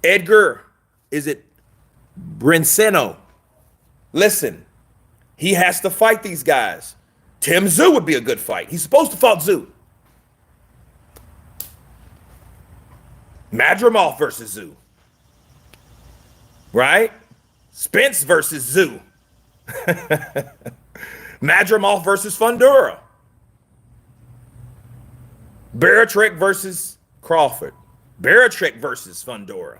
Edgar, is it Brinceno? Listen, he has to fight these guys. Tim Tszyu would be a good fight. He's supposed to fight Tszyu. Madrimov versus Tszyu. Right? Spence versus Tszyu. Madrimov versus Fundora. Bohachuk versus Crawford. Bohachuk versus Fundora.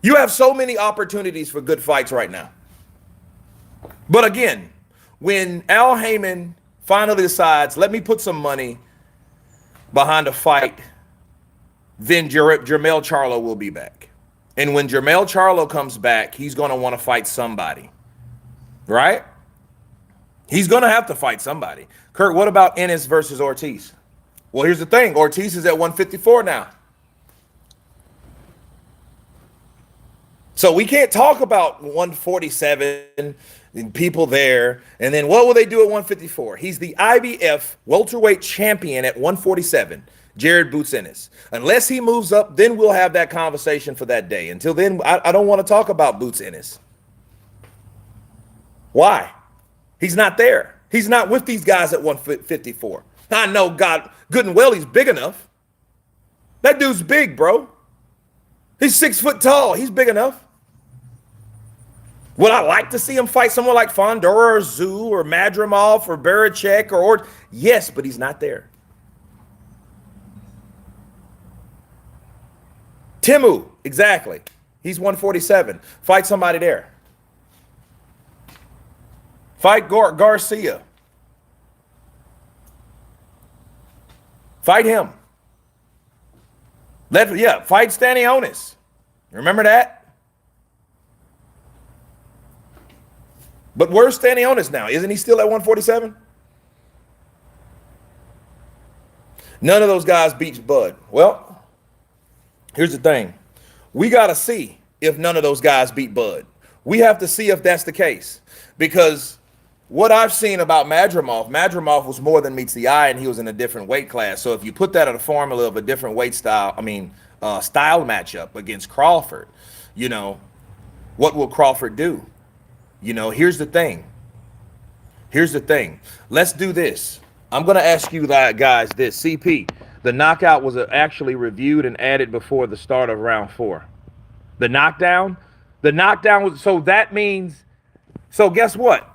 You have so many opportunities for good fights right now. But again, when Al Heyman finally decides, let me put some money behind a fight then Jermell Charlo will be back. And when Jermell Charlo comes back, he's going to want to fight somebody, right? He's going to have to fight somebody. Kurt, what about Ennis versus Ortiz? Well, here's the thing. Ortiz is at 154 now. So we can't talk about 147 and people there. And then what will they do at 154? He's the IBF welterweight champion at 147, Jared Boots Ennis. Unless he moves up, then we'll have that conversation for that day. Until then, I don't want to talk about Boots Ennis. Why? He's not there. He's not with these guys at 154. I know God, good and well, he's big enough. That dude's big, bro. He's 6 foot tall. He's big enough. Would I like to see him fight someone like Fundora or Zoo or Madrimov or Barachek or yes, but he's not there. Timu, exactly. He's 147. Fight somebody there. Fight Garcia. Fight him. Fight Stanionis. Remember that? But where's Stanionis now? Isn't he still at 147? None of those guys beats Bud. Well, here's the thing. We got to see if none of those guys beat Bud. We have to see if that's the case. Because what I've seen about Madrimov was more than meets the eye, and he was in a different weight class. So if you put that in a formula of a different weight style, style matchup against Crawford, what will Crawford do? Here's the thing. Let's do this. I'm going to ask you guys this. CP, the knockout was actually reviewed and added before the start of round 4. The knockdown was, so that means, so guess what?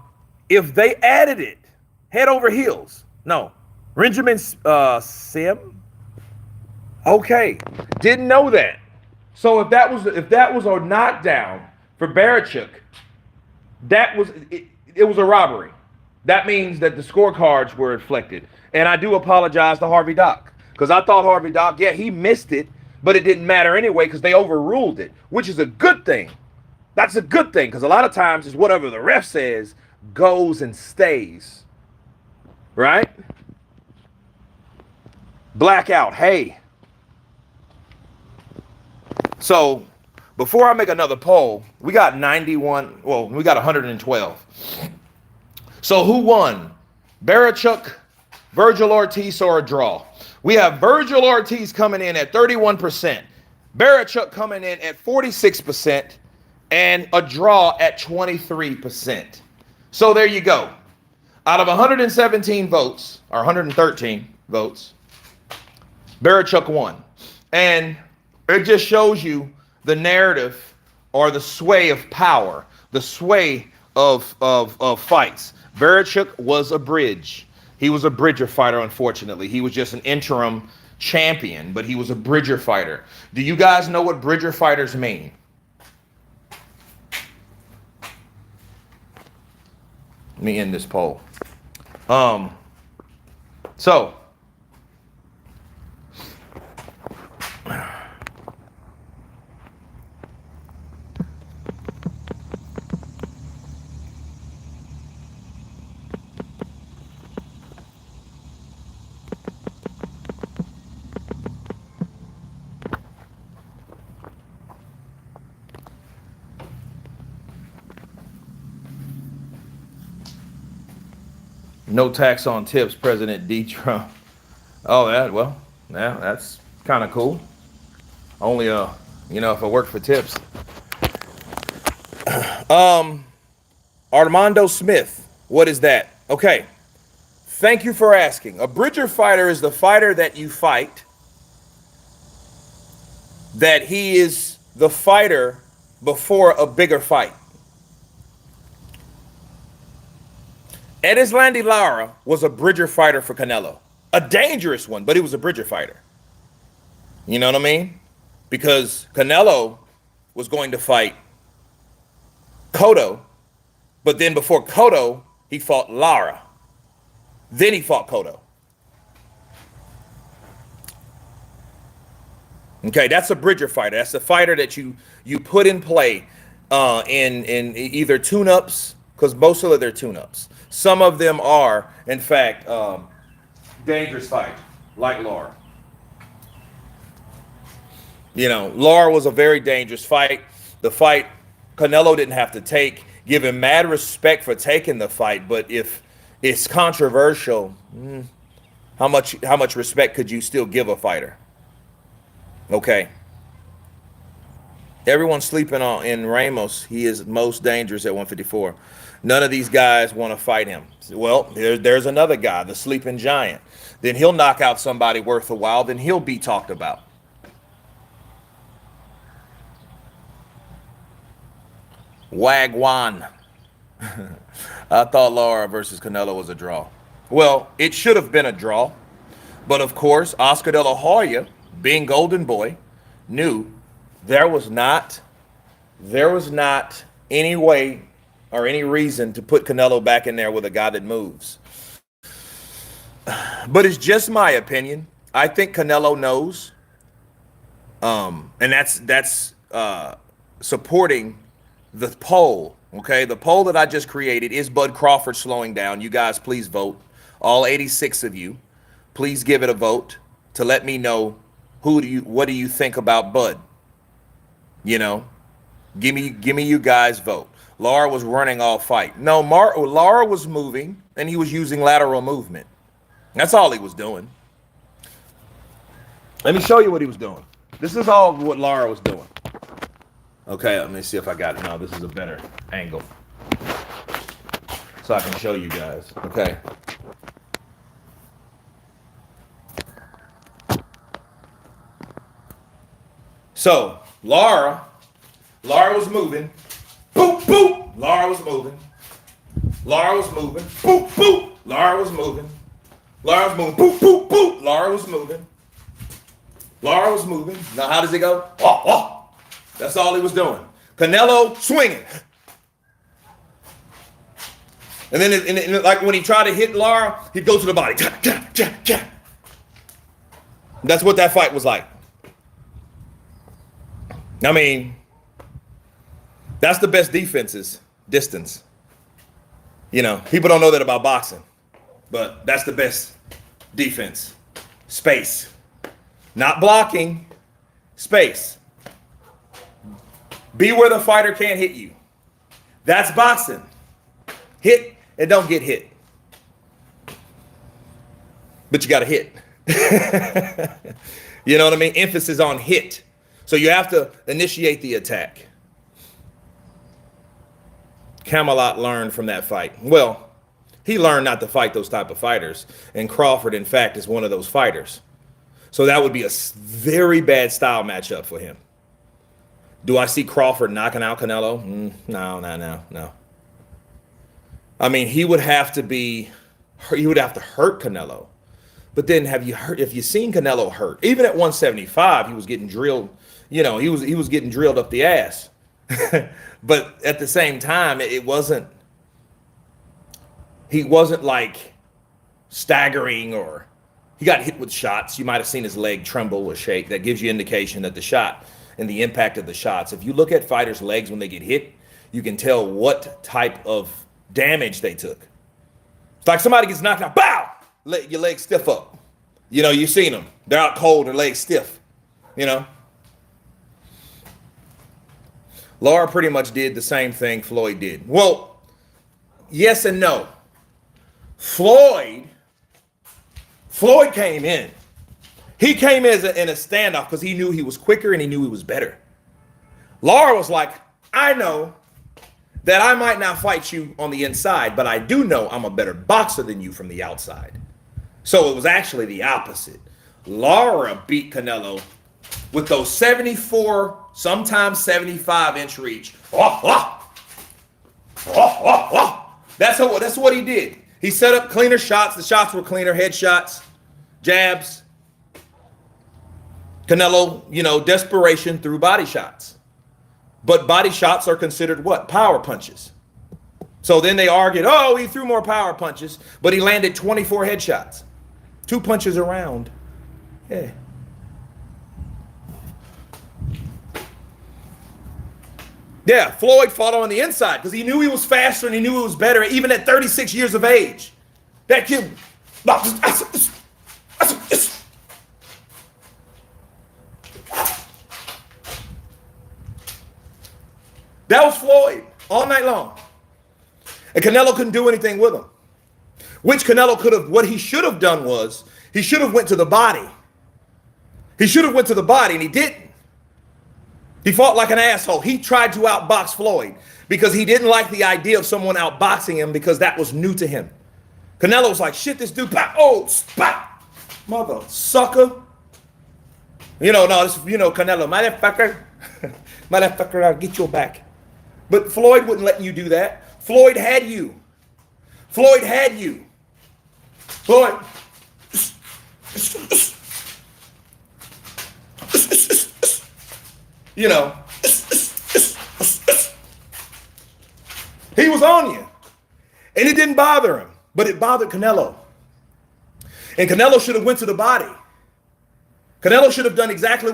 If they added it, head over heels. No. Benjamin Sim? Okay. Didn't know that. So if that was a knockdown for Barachuk, it was a robbery. That means that the scorecards were inflected. And I do apologize to Harvey Dock, because I thought Harvey Dock, he missed it, but it didn't matter anyway because they overruled it, which is a good thing. That's a good thing, because a lot of times it's whatever the ref says goes and stays. Right? Blackout. Hey. So before I make another poll, we got 91. Well, we got 112. So who won? Bohachuk, Vergil Ortiz, or a draw? We have Vergil Ortiz coming in at 31%, Bohachuk coming in at 46%, and a draw at 23%. So there you go. Out of 117 votes, or 113 votes, Bohachuk won. And it just shows you the narrative or the sway of power, the sway of fights. Bohachuk was a bridge. He was a bridger fighter, unfortunately. He was just an interim champion, but he was a bridger fighter. Do you guys know what bridger fighters mean? Let me end this poll. So no tax on tips, President D. Trump. Oh, that's kind of cool. Only, if I work for tips. Armando Smith, what is that? Okay, thank you for asking. A bridger fighter is the fighter that you fight, that he is the fighter before a bigger fight. Erislandy Lara was a bridger fighter for Canelo. A dangerous one, but he was a bridger fighter. You know what I mean? Because Canelo was going to fight Cotto, but then before Cotto, he fought Lara. Then he fought Cotto. Okay, that's a bridger fighter. That's a fighter that you put in play in either tune-ups, because most of them are tune-ups. Some of them are, in fact, dangerous fight, like Lara. You know, Lara was a very dangerous fight. The fight Canelo didn't have to take. Give him mad respect for taking the fight, but if it's controversial, how much respect could you still give a fighter? Okay. Everyone's sleeping on in Ramos. He is most dangerous at 154. None of these guys want to fight him. Well, there's another guy, the sleeping giant. Then he'll knock out somebody worth a while. Then he'll be talked about. Wagwan. I thought Lara versus Canelo was a draw. Well, it should have been a draw. But of course, Oscar De La Hoya, being Golden Boy, knew there was not any way or any reason to put Canelo back in there with a guy that moves. But it's just my opinion. I think Canelo knows, and that's supporting the poll. Okay, the poll that I just created is Bud Crawford slowing down. You guys, please vote. All 86 of you, please give it a vote to let me know what do you think about Bud. You know, give me you guys vote. Lara was running all fight. No, Lara was moving, and he was using lateral movement. That's all he was doing. Let me show you what he was doing. This is all what Lara was doing. Okay, let me see if I got it. No, this is a better angle, so I can show you guys. Okay. So Lara was moving. Boop, boop. Lara was moving. Lara was moving. Boop, boop. Lara was moving. Lara was moving. Boop, boop, boop. Lara was moving. Lara was moving. Now, how does it go? Oh, oh. That's all he was doing. Canelo swinging. And then, like when he tried to hit Lara, he'd go to the body. That's what that fight was like. I mean, that's the best defenses, distance. You know, people don't know that about boxing, but that's the best defense. Space. Not blocking, space. Be where the fighter can't hit you. That's boxing. Hit and don't get hit. But you got to hit. You know what I mean? Emphasis on hit. So you have to initiate the attack. Camelot learned from that fight. Well, he learned not to fight those type of fighters. And Crawford, in fact, is one of those fighters. So that would be a very bad style matchup for him. Do I see Crawford knocking out Canelo? No. I mean, he would have to hurt Canelo. But then have you seen Canelo hurt? Even at 175, he was getting drilled. You know, he was getting drilled up the ass. But at the same time, he wasn't like staggering, or he got hit with shots. You might have seen his leg tremble or shake. That gives you indication that the shot and the impact of the shots. If you look at fighters' legs when they get hit, you can tell what type of damage they took. It's like somebody gets knocked out, bow! Your legs stiff up. You know, you've seen them. They're out cold, their legs stiff. You know? Lara pretty much did the same thing Floyd did. Well, yes and no. Floyd came in. He came in in a standoff because he knew he was quicker and he knew he was better. Lara was like, I know that I might not fight you on the inside, but I do know I'm a better boxer than you from the outside. So it was actually the opposite. Lara beat Canelo with those 74, sometimes 75-inch reach. That's what he did. He set up cleaner shots. The shots were cleaner, head shots, jabs. Canelo, you know, desperation through body shots. But body shots are considered what? Power punches. So then they argued, oh, he threw more power punches, but he landed 24 headshots. 2 punches around. Yeah. Yeah, Floyd fought on the inside because he knew he was faster and he knew he was better, even at 36 years of age. That kid. That was Floyd all night long. And Canelo couldn't do anything with him. Which Canelo could have, what he should have done was, he should have went to the body. He should have went to the body, and he didn't. He fought like an asshole. He tried to outbox Floyd because he didn't like the idea of someone outboxing him because that was new to him. Canelo was like, shit, this dude, pop, oh, spot, mother sucker. You know, no, this, Canelo, motherfucker, motherfucker, I'll get your back. But Floyd wouldn't let you do that. Floyd had you. Floyd had you. Floyd. You know. He was on you. And it didn't bother him. But it bothered Canelo. And Canelo should have went to the body. Canelo should have done exactly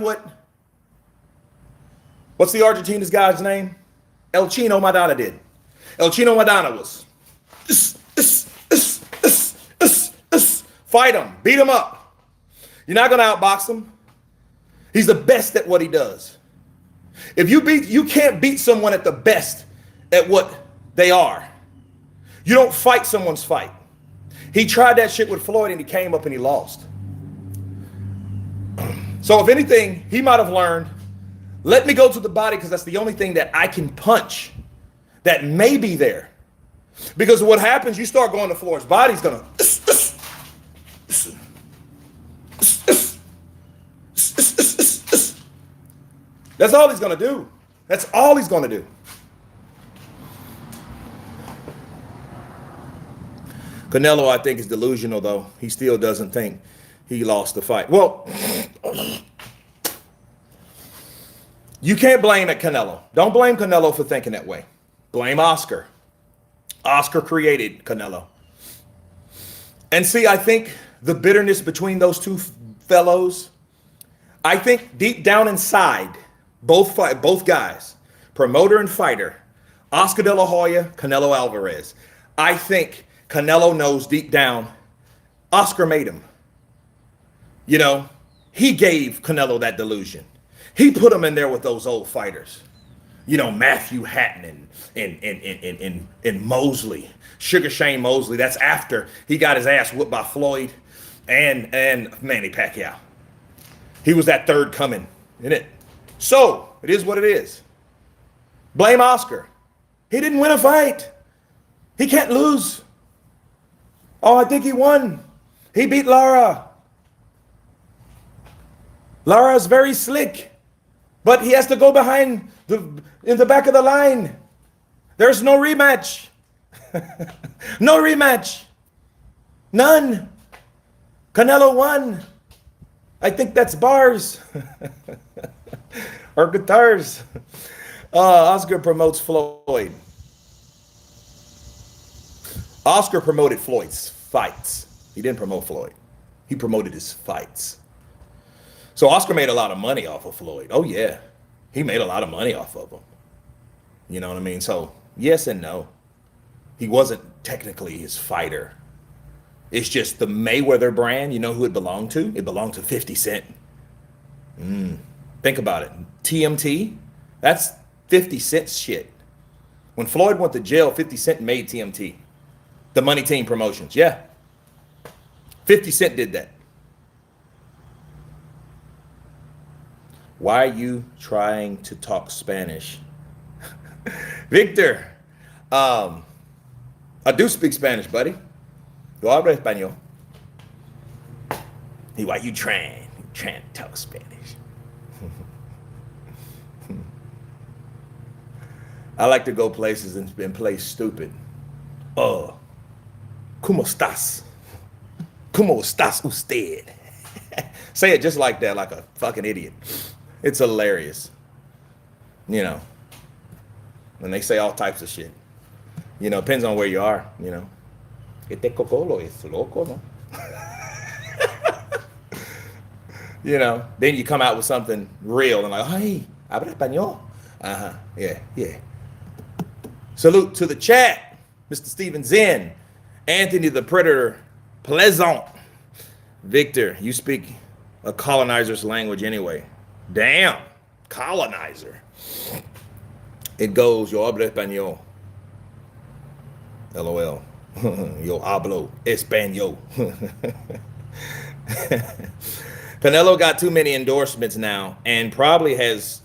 what's the Argentina's guy's name? El Chino Maidana did. El Chino Maidana was fight him, beat him up. You're not gonna outbox him. He's the best at what he does. If you can't beat someone at the best at what they are. You don't fight someone's fight. He tried that shit with Floyd and he came up and he lost. So if anything, he might have learned, let me go to the body because that's the only thing that I can punch that may be there. Because what happens, you start going to Floyd's body's gonna. That's all he's gonna do. That's all he's gonna do. Canelo, I think, is delusional, though. He still doesn't think he lost the fight. Well, you can't blame it Canelo. Don't blame Canelo for thinking that way. Blame Oscar. Oscar created Canelo. And see, I think the bitterness between those two fellows, I think deep down inside, both guys, promoter and fighter, Oscar De La Hoya, Canelo Alvarez, I think Canelo knows deep down, Oscar made him. You know, he gave Canelo that delusion. He put him in there with those old fighters. You know, Matthew Hatton and Mosley, Sugar Shane Mosley. That's after he got his ass whooped by Floyd and Manny Pacquiao. He was that third coming, isn't it? So, it is what it is. Blame Oscar. He didn't win a fight. He can't lose. Oh, I think he won. He beat Lara. Lara's very slick. But he has to go behind in the back of the line. There's no rematch. No rematch. None. Canelo won. I think that's bars. Or guitars. Oscar promotes Floyd. Oscar promoted Floyd's fights. He didn't promote Floyd. He promoted his fights. So Oscar made a lot of money off of Floyd. Oh, yeah. He made a lot of money off of him. You know what I mean? So, yes and no. He wasn't technically his fighter. It's just the Mayweather brand. You know who it belonged to? It belonged to 50 Cent. Think about it. TMT, that's 50 Cent's shit. When Floyd went to jail, 50 Cent made TMT. The Money Team Promotions. Yeah. 50 Cent did that. Why are you trying to talk Spanish? Victor, I do speak Spanish, buddy. Yo hablo español. Hey, why you trying to talk Spanish? I like to go places and play stupid. ¿Cómo estás? ¿Cómo estás usted? Say it just like that, like a fucking idiot. It's hilarious. You know, when they say all types of shit. You know, depends on where you are, you know. Este cocolo es loco, no? You know, then you come out with something real and like, hey, habla español. Yeah, yeah. Salute to the chat, Mr. Steven Zen, Anthony the Predator, Pleasant. Victor, you speak a colonizer's language anyway. Damn, colonizer. It goes, yo hablo español. LOL. Yo hablo español. Canelo got too many endorsements now and probably has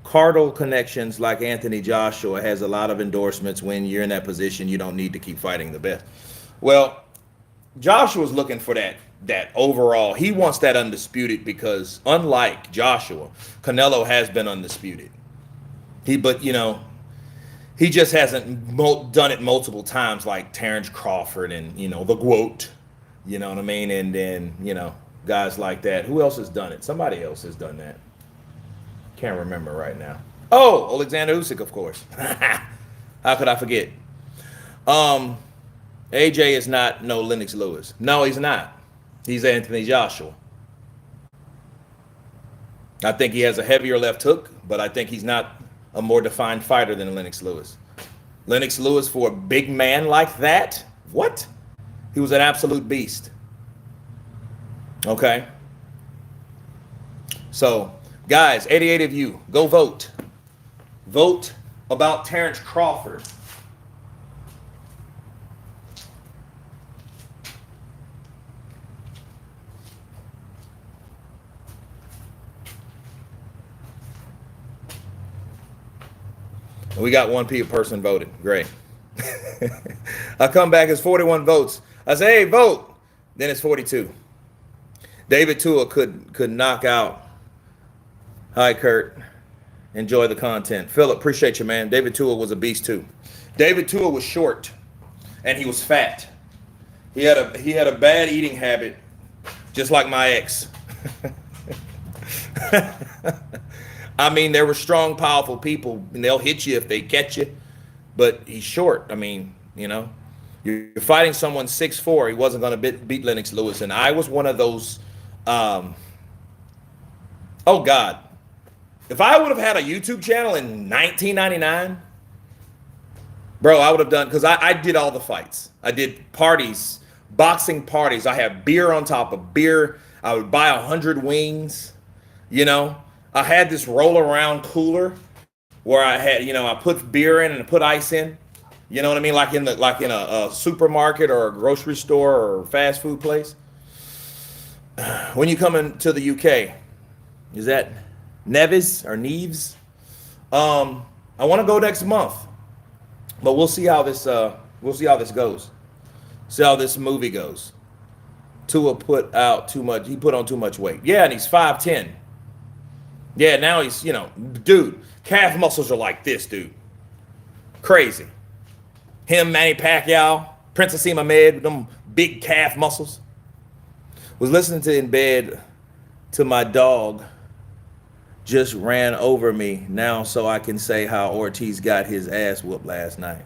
carnal connections like Anthony Joshua has a lot of endorsements. When you're in that position, you don't need to keep fighting the best. Well, Joshua's looking for that overall. He wants that undisputed because unlike Joshua, Canelo has been undisputed. But you know, he just hasn't done it multiple times like Terrence Crawford and, you know, the GOAT, you know what I mean? And then, you know, guys like that. Who else has done it? Somebody else has done that. Can't remember right now. Oh, Alexander Usyk, of course. How could I forget? AJ is not no Lennox Lewis. No, he's not. He's Anthony Joshua. I think he has a heavier left hook, but I think he's not a more defined fighter than Lennox Lewis. Lennox Lewis, for a big man like that, what? He was an absolute beast. Okay. So, guys, 88 of you, go vote. Vote about Terrence Crawford. We got one person voted. Great. I come back as 41 votes. I say, hey, vote. Then it's 42. David Tua could knock out. Hi, Kurt. Enjoy the content. Philip, appreciate you, man. David Tua was a beast too. David Tua was short, and he was fat. He had a bad eating habit, just like my ex. I mean, there were strong, powerful people, and they'll hit you if they catch you. But he's short. I mean, you know, you're fighting someone 6'4". He wasn't going to beat Lennox Lewis, and I was one of those. Oh God, if I would have had a YouTube channel in 1999, bro, I would have done, because I did all the fights. I did parties, boxing parties. I had beer on top of beer. I would buy 100 wings, you know. I had this roll around cooler where I had, you know, I put beer in and put ice in, you know what I mean? Like in a supermarket or a grocery store or fast food place. When you come into the UK, is that Neves or Neves? I want to go next month, but we'll see how this goes. See how this movie goes. Tua put out too much. He put on too much weight. Yeah, and he's 5'10". Yeah, now he's, you know, dude, calf muscles are like this, dude. Crazy. Him, Manny Pacquiao, Prince Asim Ahmed with them big calf muscles. Was listening to in bed to my dog just ran over me now so I can say how Ortiz got his ass whooped last night.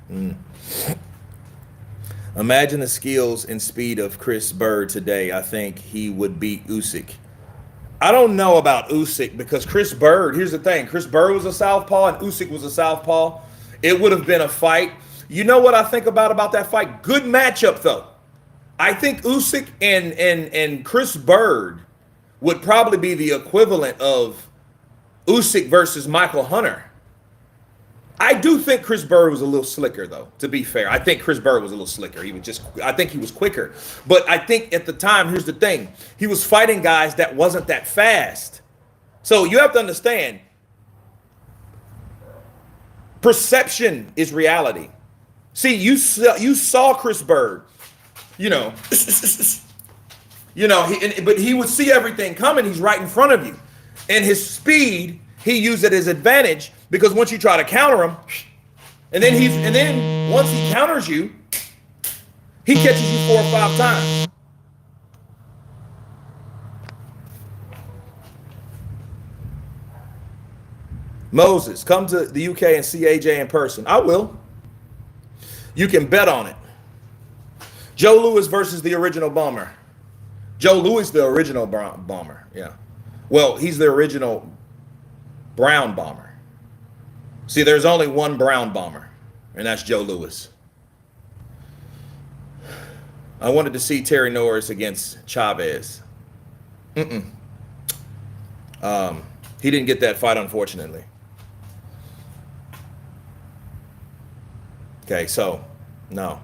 Imagine the skills and speed of Chris Bird today. I think he would beat Usyk. I don't know about Usyk because Chris Bird, here's the thing. Chris Bird was a southpaw and Usyk was a southpaw. It would have been a fight. You know what I think about that fight? Good matchup, though. I think Usyk and Chris Bird would probably be the equivalent of Usyk versus Michael Hunter. I do think Chris Bird was a little slicker, though, to be fair. I think Chris Bird was a little slicker. I think he was quicker. But I think at the time, here's the thing. He was fighting guys that wasn't that fast. So you have to understand, perception is reality. See, you saw Chris Bird, you know, but he would see everything coming. He's right in front of you. And his speed, he used it as advantage. Because once you try to counter him, and then once he counters you, he catches you 4 or 5 times. Moses, come to the UK and see AJ in person. I will. You can bet on it. Joe Louis versus the original bomber. Joe Louis, the original bomber. Yeah. Well, he's the original brown bomber. See, there's only one brown bomber, and that's Joe Louis. I wanted to see Terry Norris against Chavez. He didn't get that fight, unfortunately. Okay, so, no.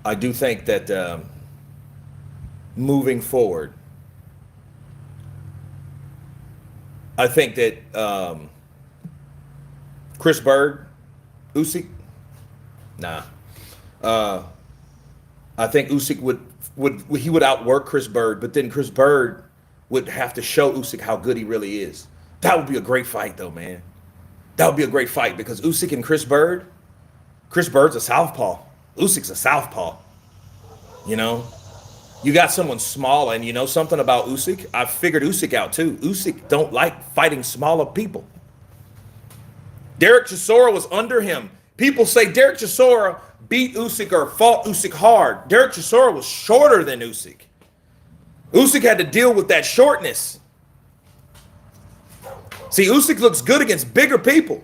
I do think that moving forward, I think that Chris Bird, Usyk, nah. I think Usyk would outwork Chris Bird, but then Chris Bird would have to show Usyk how good he really is. That would be a great fight, though, man. That would be a great fight because Usyk and Chris Bird's a southpaw. Usyk's a southpaw. You know, you got someone small, and you know something about Usyk? I figured Usyk out too. Usyk don't like fighting smaller people. Derek Chisora was under him. People say Derek Chisora beat Usyk or fought Usyk hard. Derek Chisora was shorter than Usyk. Usyk had to deal with that shortness. See, Usyk looks good against bigger people.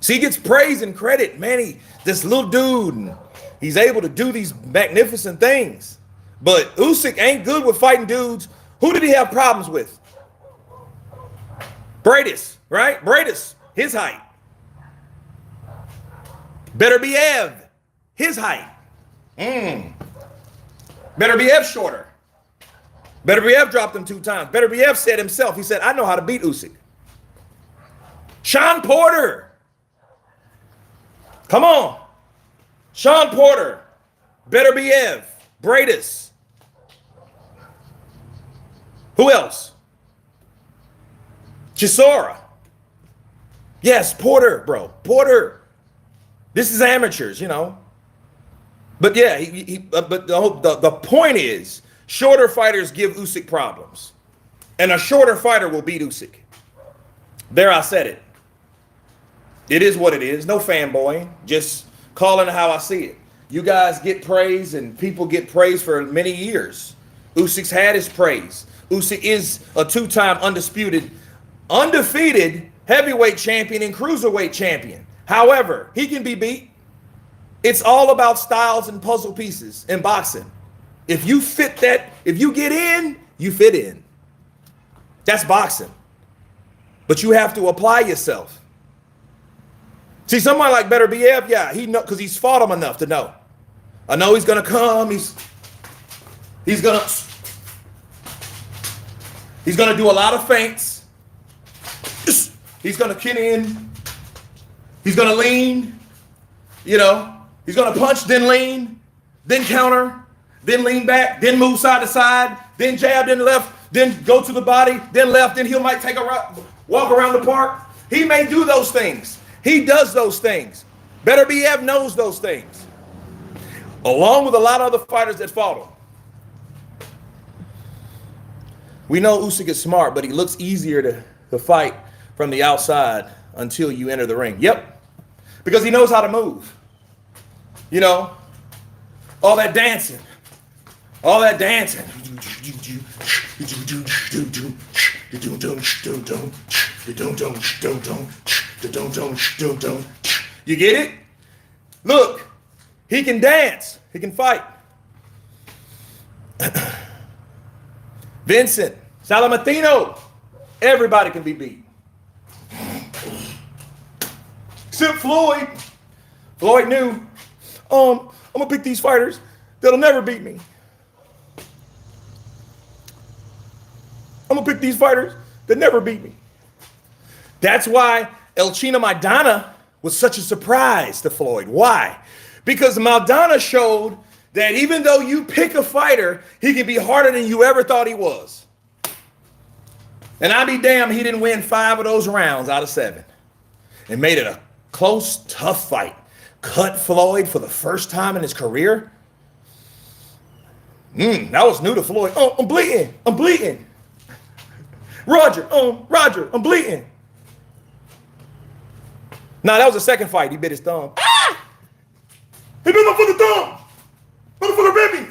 See, he gets praise and credit. Man, this little dude, and he's able to do these magnificent things. But Usyk ain't good with fighting dudes. Who did he have problems with? Bradis, right? Bradis, his height. Beterbiev, his height. Beterbiev shorter. Beterbiev dropped him 2 times. Beterbiev said himself, he said, I know how to beat Usyk. Sean Porter. Come on. Sean Porter. Beterbiev. Bradis. Who else? Chisora. Yes, Porter, bro. Porter. This is amateurs, you know. But yeah, but the point is, shorter fighters give Usyk problems. And a shorter fighter will beat Usyk. There, I said it. It is what it is. No fanboying. Just calling it how I see it. You guys get praise, and people get praise for many years. Usyk's had his praise. Usyk is a 2-time undefeated heavyweight champion and cruiserweight champion. However, he can be beat. It's all about styles and puzzle pieces in boxing. If you fit that, if you get in, you fit in. That's boxing. But you have to apply yourself. See, somebody like Beterbiev, yeah, he know because he's fought him enough to know. I know he's gonna come. He's gonna do a lot of feints. He's gonna get in. He's gonna lean. You know, he's gonna punch, then lean, then counter, then lean back, then move side to side, then jab, then left, then go to the body, then left, then he might take a walk around the park. He may do those things. He does those things. Beterbiev knows those things. Along with a lot of other fighters that fought him. We know Usyk is smart, but he looks easier to fight from the outside until you enter the ring. Yep. Because he knows how to move. You know, all that dancing. All that dancing. You get it? Look, he can dance. He can fight. Vincent, Salamatino, everybody can be beat. Except Floyd. Floyd knew, I'm going to pick these fighters that'll never beat me. I'm going to pick these fighters that never beat me. That's why Elchina Maidana was such a surprise to Floyd. Why? Because Maidana showed that even though you pick a fighter, he can be harder than you ever thought he was. And I'll be damned he didn't win 5 of those rounds out of 7. And made it a close, tough fight. Cut Floyd for the first time in his career. That was new to Floyd. Oh, I'm bleeding. I'm bleeding. Roger, I'm bleeding. Nah, that was the second fight. He bit his thumb. Ah! He bit my fucking thumb. Motherfucker bit me.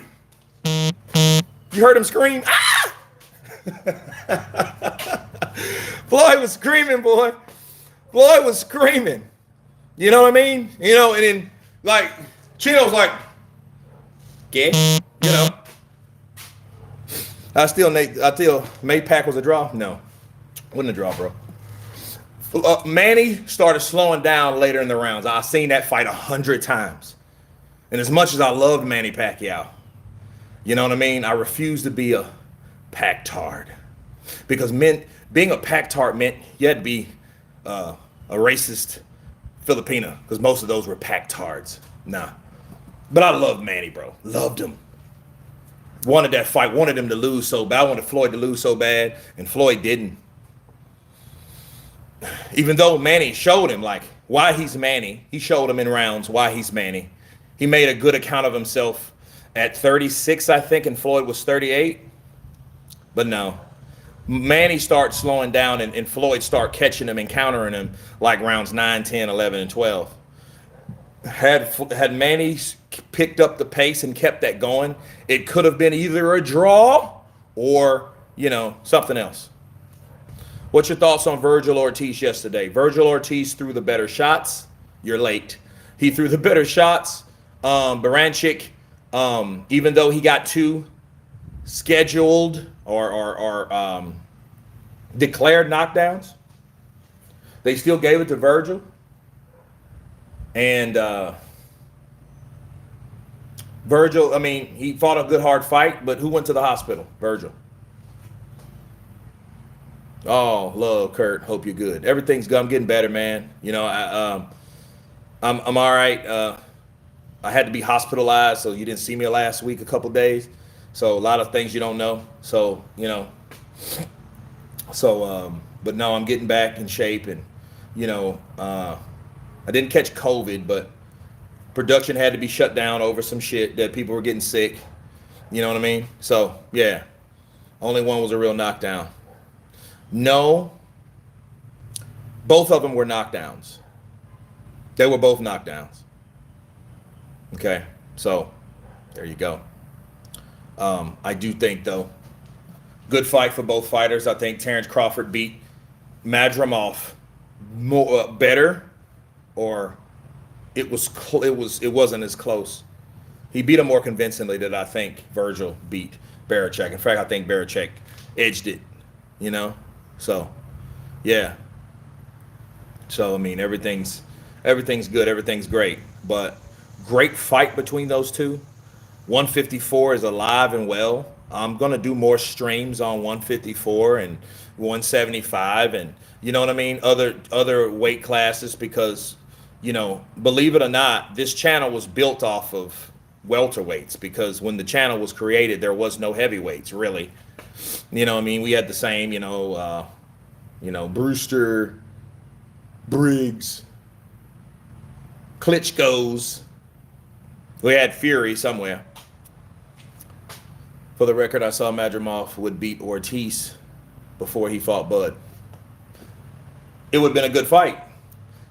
You heard him scream. Ah! Floyd was screaming, boy. Floyd was screaming. You know what I mean? You know, and then like Chino's like, yeah, you know. I still Maypac was a draw. No, wasn't a draw, bro. Manny started slowing down later in the rounds. I've seen that fight 100 times. And as much as I loved Manny Pacquiao, you know what I mean? I refused to be a Pac-tard. Because being a Pac-tard meant you had to be a racist Filipino. Because most of those were Pac-tards. Nah. But I loved Manny, bro. Loved him. Wanted that fight. Wanted him to lose so bad. I wanted Floyd to lose so bad. And Floyd didn't. Even though Manny showed him like why he's Manny, he showed him in rounds why he's Manny. He made a good account of himself at 36, I think, and Floyd was 38. But no, Manny started slowing down and Floyd started catching him and countering him like rounds 9, 10, 11, and 12. Had Manny picked up the pace and kept that going, it could have been either a draw or, you know, something else. What's your thoughts on Vergil Ortiz yesterday? Vergil Ortiz threw the better shots. You're late. He threw the better shots. Bohachuk, even though he got 2 scheduled or declared knockdowns, they still gave it to Vergil. And Vergil, I mean, he fought a good hard fight, but who went to the hospital? Vergil. Oh, love, Kurt. Hope you're good. Everything's good. I'm getting better, man. You know, I'm all right. I had to be hospitalized, so you didn't see me last week, a couple days. So a lot of things you don't know. So, you know, but no, I'm getting back in shape, and, you know, I didn't catch COVID, but production had to be shut down over some shit that people were getting sick. You know what I mean? So, yeah, only one was a real knockdown. No, both of them were knockdowns. They were both knockdowns. Okay, so there you go. I do think, though, good fight for both fighters. I think Terrence Crawford beat Madrimov more better, or it wasn't as close. He beat him more convincingly than I think Vergil beat Bohachuk. In fact, I think Bohachuk edged it. You know. So, yeah. So, I mean, everything's good. Everything's great. But great fight between those two. 154 is alive and well. I'm going to do more streams on 154 and 175 and, you know what I mean, other weight classes because, you know, believe it or not, this channel was built off of welterweights because when the channel was created, there was no heavyweights, really. You know what I mean? We had the same, you know, Brewster, Briggs, Klitschko's. We had Fury somewhere. For the record, I saw Madrimov would beat Ortiz before he fought Bud. It would have been a good fight.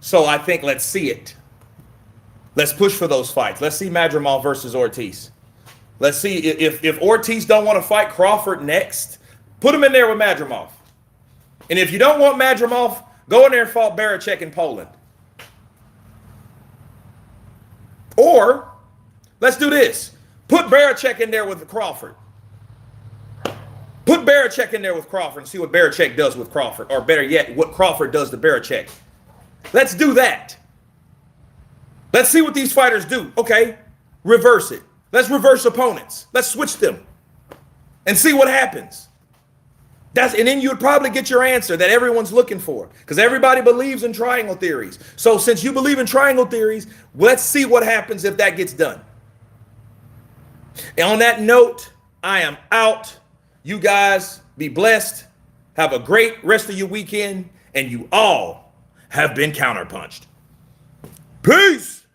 So I think let's see it. Let's push for those fights. Let's see Madrimov versus Ortiz. Let's see if Ortiz don't want to fight Crawford next, put him in there with Madrimov. And if you don't want Madrimov, go in there and fight Bohachuk in Poland. Or let's do this. Put Bohachuk in there with Crawford. Put Bohachuk in there with Crawford and see what Bohachuk does with Crawford. Or better yet, what Crawford does to Bohachuk. Let's do that. Let's see what these fighters do. Okay, reverse it. Let's reverse opponents. Let's switch them and see what happens. And then you would probably get your answer that everyone's looking for because everybody believes in triangle theories. So since you believe in triangle theories, let's see what happens if that gets done. And on that note, I am out. You guys be blessed. Have a great rest of your weekend. And you all have been counterpunched. Peace.